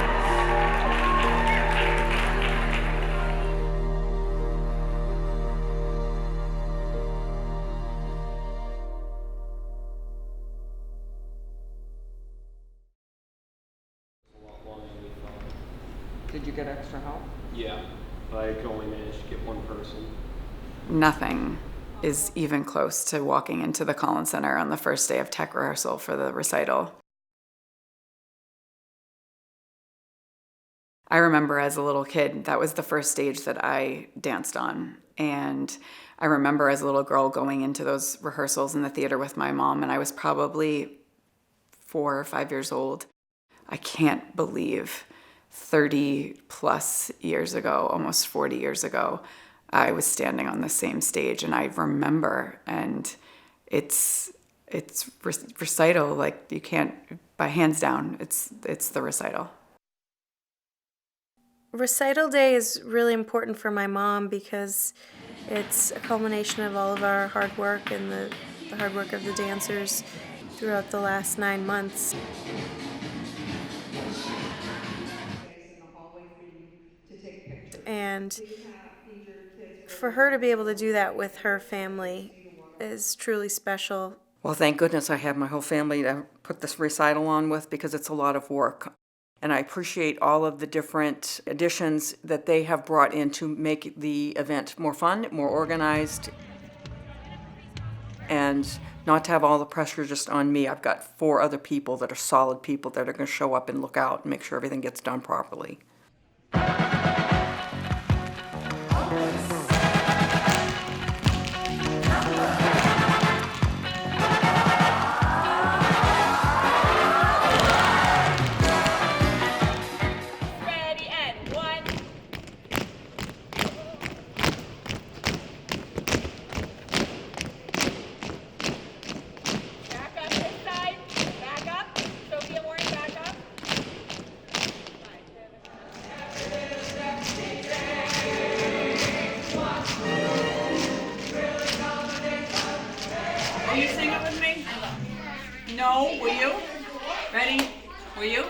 Did you get extra help? Yeah, I only managed to get one person. Nothing is even close to walking into the Collins Center on the first day of tech rehearsal for the recital. I remember as a little kid, that was the first stage that I danced on. And I remember as a little girl going into those rehearsals in the theater with my mom, and I was probably 4 or 5 years old. I can't believe 30 plus years ago, almost 40 years ago, I was standing on the same stage, and I remember, and it's recital, like you can't, by hands down, it's the recital. Recital day is really important for my mom because it's a culmination of all of our hard work and the hard work of the dancers throughout the last 9 months. And for her to be able to do that with her family is truly special. Well, thank goodness I have my whole family to put this recital on with, because it's a lot of work. And I appreciate all of the different additions that they have brought in to make the event more fun, more organized, and not to have all the pressure just on me. I've got 4 other people that are solid people that are going to show up and look out and make sure everything gets done properly. Will you sing it with me? No, will you? Ready? Will you?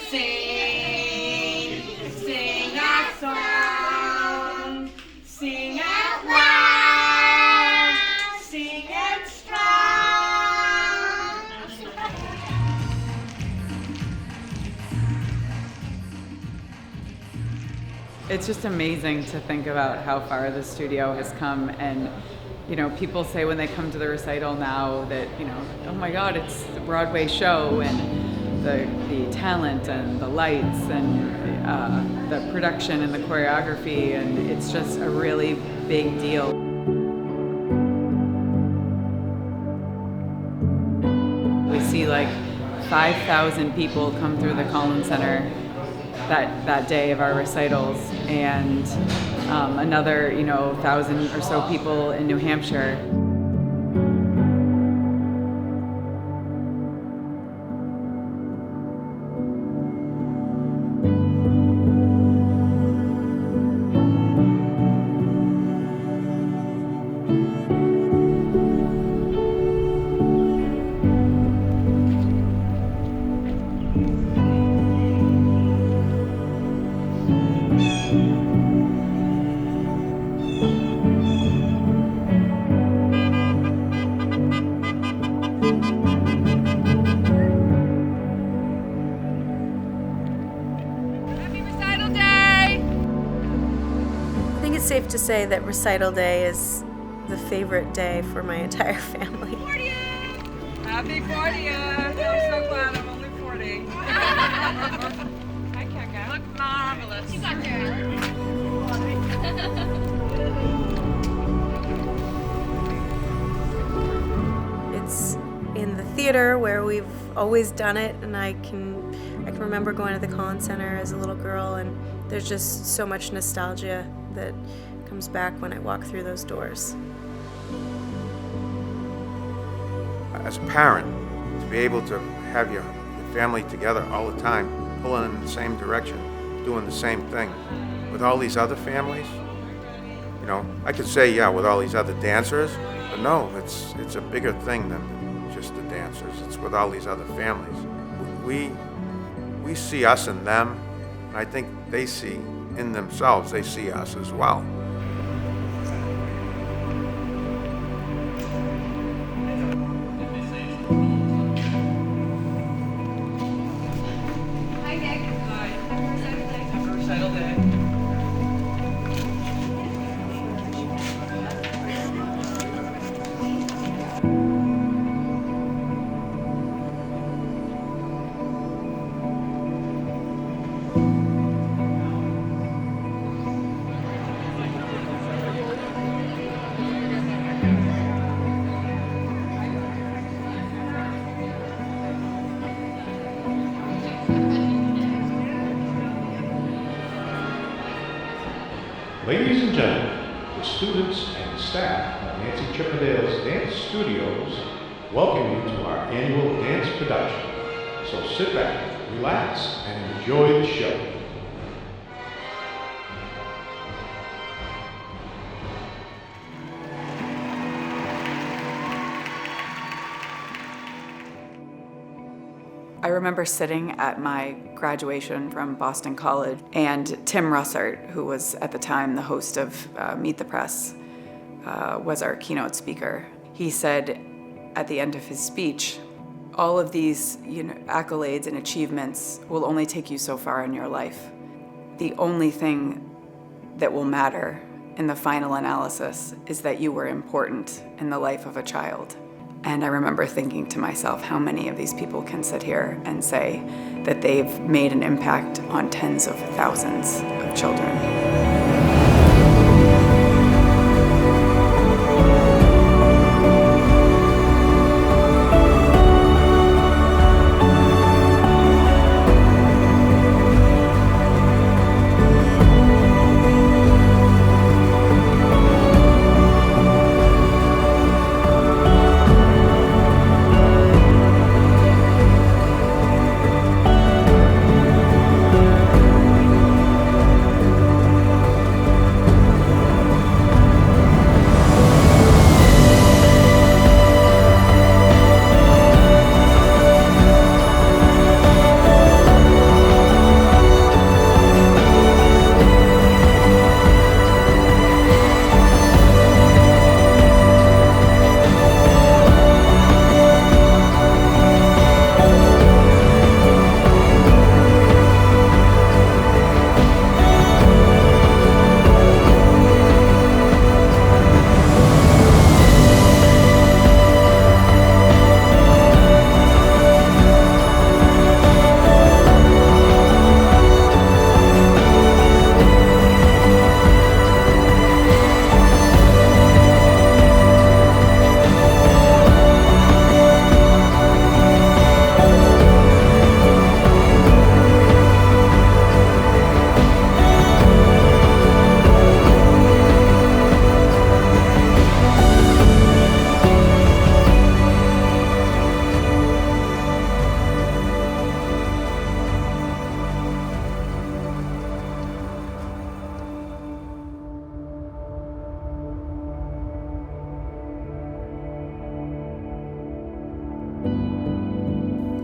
Sing, sing our song, sing out loud, sing it strong. It's just amazing to think about how far the studio has come. And you know, people say when they come to the recital now that, you know, oh my God, it's the Broadway show, and the talent and the lights and the production and the choreography, and it's just a really big deal. We see like 5,000 people come through the Collins Center that day of our recitals, and another, 1,000 or so people in New Hampshire. It's safe to say that recital day is the favorite day for my entire family. Happy 40th! I'm so glad I'm only 40. Hi, Kaka. Look marvelous. You got there, It's in the theater where we've always done it, and I can remember going to the Collin Center as a little girl, and there's just so much nostalgia that comes back when I walk through those doors. As a parent, to be able to have your family together all the time, pulling in the same direction, doing the same thing, with all these other families, you know, I could say, yeah, with all these other dancers, but no, it's a bigger thing than just the dancers. It's with all these other families. We see us in them, and I think they see in themselves, they see us as well. Hi, Nick. Hi. Happy recital day. Ladies and gentlemen, the students and staff of Nancy Chippendale's Dance Studios welcome you to our annual dance production. So sit back, relax, and enjoy the show. I remember sitting at my graduation from Boston College, and Tim Russert, who was at the time the host of Meet the Press, was our keynote speaker. He said at the end of his speech, all of these accolades and achievements will only take you so far in your life. The only thing that will matter in the final analysis is that you were important in the life of a child. And I remember thinking to myself, how many of these people can sit here and say that they've made an impact on tens of thousands of children?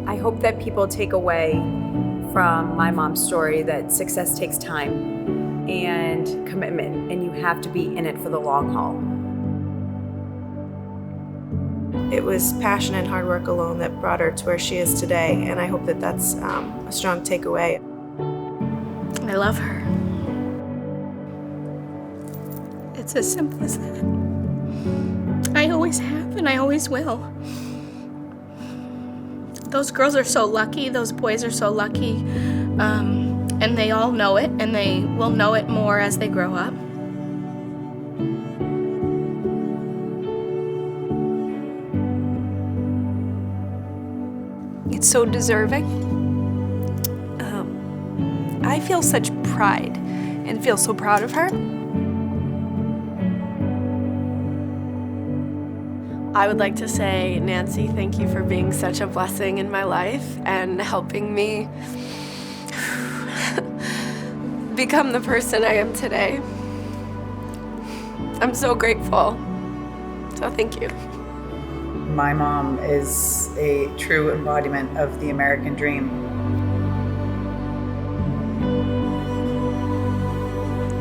I hope that people take away from my mom's story that success takes time and commitment, and you have to be in it for the long haul. It was passion and hard work alone that brought her to where she is today, and I hope that that's a strong takeaway. I love her. It's as simple as that. I always have, and I always will. Those girls are so lucky, those boys are so lucky, and they all know it, and they will know it more as they grow up. It's so deserving. I feel such pride and feel so proud of her. I would like to say, Nancy, thank you for being such a blessing in my life and helping me become the person I am today. I'm so grateful. So thank you. My mom is a true embodiment of the American dream.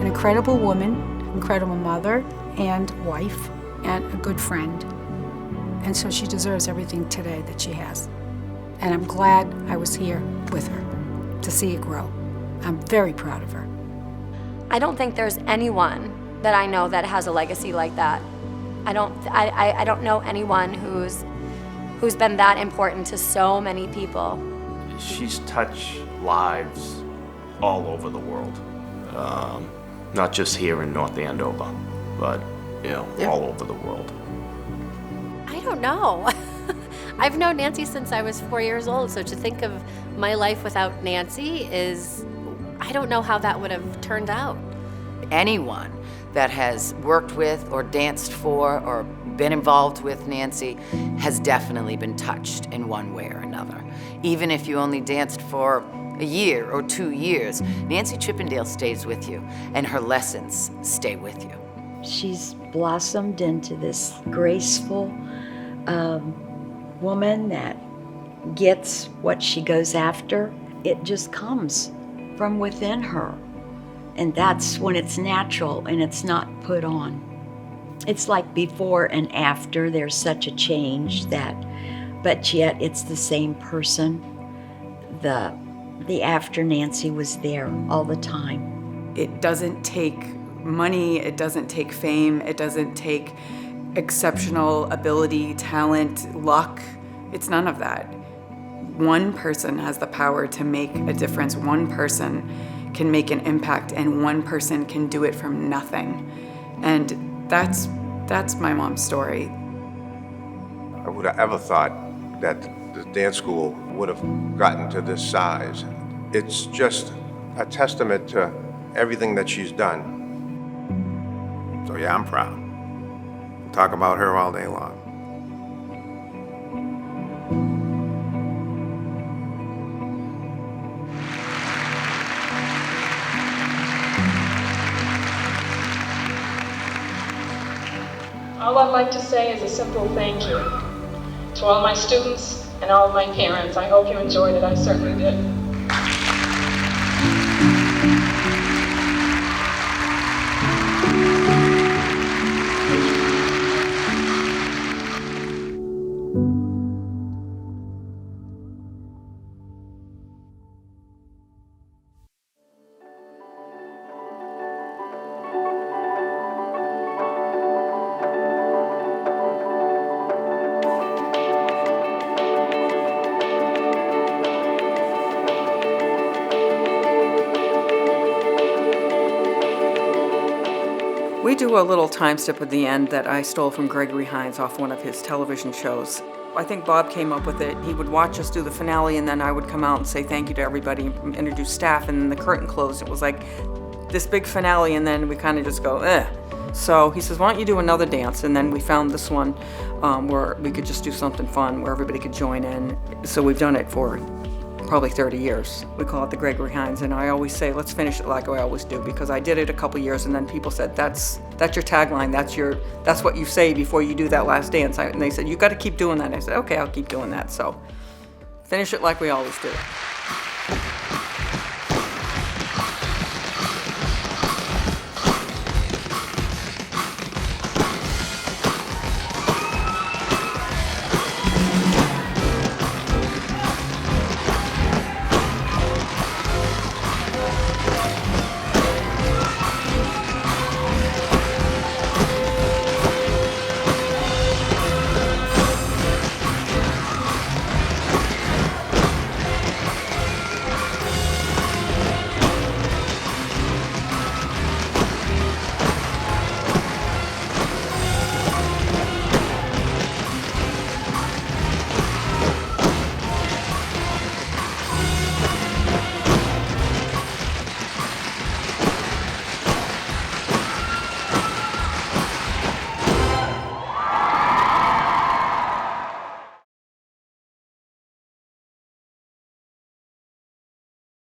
An incredible woman, incredible mother and wife, and a good friend. And so she deserves everything today that she has. And I'm glad I was here with her to see it grow. I'm very proud of her. I don't think there's anyone that I know that has a legacy like that. I don't know anyone who's been that important to so many people. She's touched lives all over the world. Not just here in North Andover, but all over the world. I don't know. I've known Nancy since I was 4 years old, so to think of my life without Nancy is, I don't know how that would have turned out. Anyone that has worked with or danced for or been involved with Nancy has definitely been touched in one way or another. Even if you only danced for a year or 2 years, Nancy Chippendale stays with you, and her lessons stay with you. She's blossomed into this graceful woman that gets what she goes after. It just comes from within her. And that's when it's natural and it's not put on. It's like before and after, there's such a change but yet it's the same person. The after Nancy was there all the time. It doesn't take money, it doesn't take fame, it doesn't take exceptional ability, talent, luck. It's none of that. One person has the power to make a difference. One person can make an impact, and one person can do it from nothing. And that's my mom's story. I would have ever thought that the dance school would have gotten to this size. It's just a testament to everything that she's done. So yeah, I'm proud. We'll talk about her all day long. All I'd like to say is a simple thank you to all my students and all my parents. I hope you enjoyed it. I certainly did. We do a little time step at the end that I stole from Gregory Hines off one of his television shows. I think Bob came up with it. He would watch us do the finale, and then I would come out and say thank you to everybody and introduce staff, and then the curtain closed. It was like this big finale, and then we kind of just go, eh. So he says, why don't you do another dance? And then we found this one where we could just do something fun, where everybody could join in. So we've done it for probably 30 years. We call it the Gregory Hines, and I always say, let's finish it like I always do, because I did it a couple years, and then people said, that's your tagline, that's what you say before you do that last dance. And they said, you got to keep doing that. And I said, okay, I'll keep doing that. So finish it like we always do.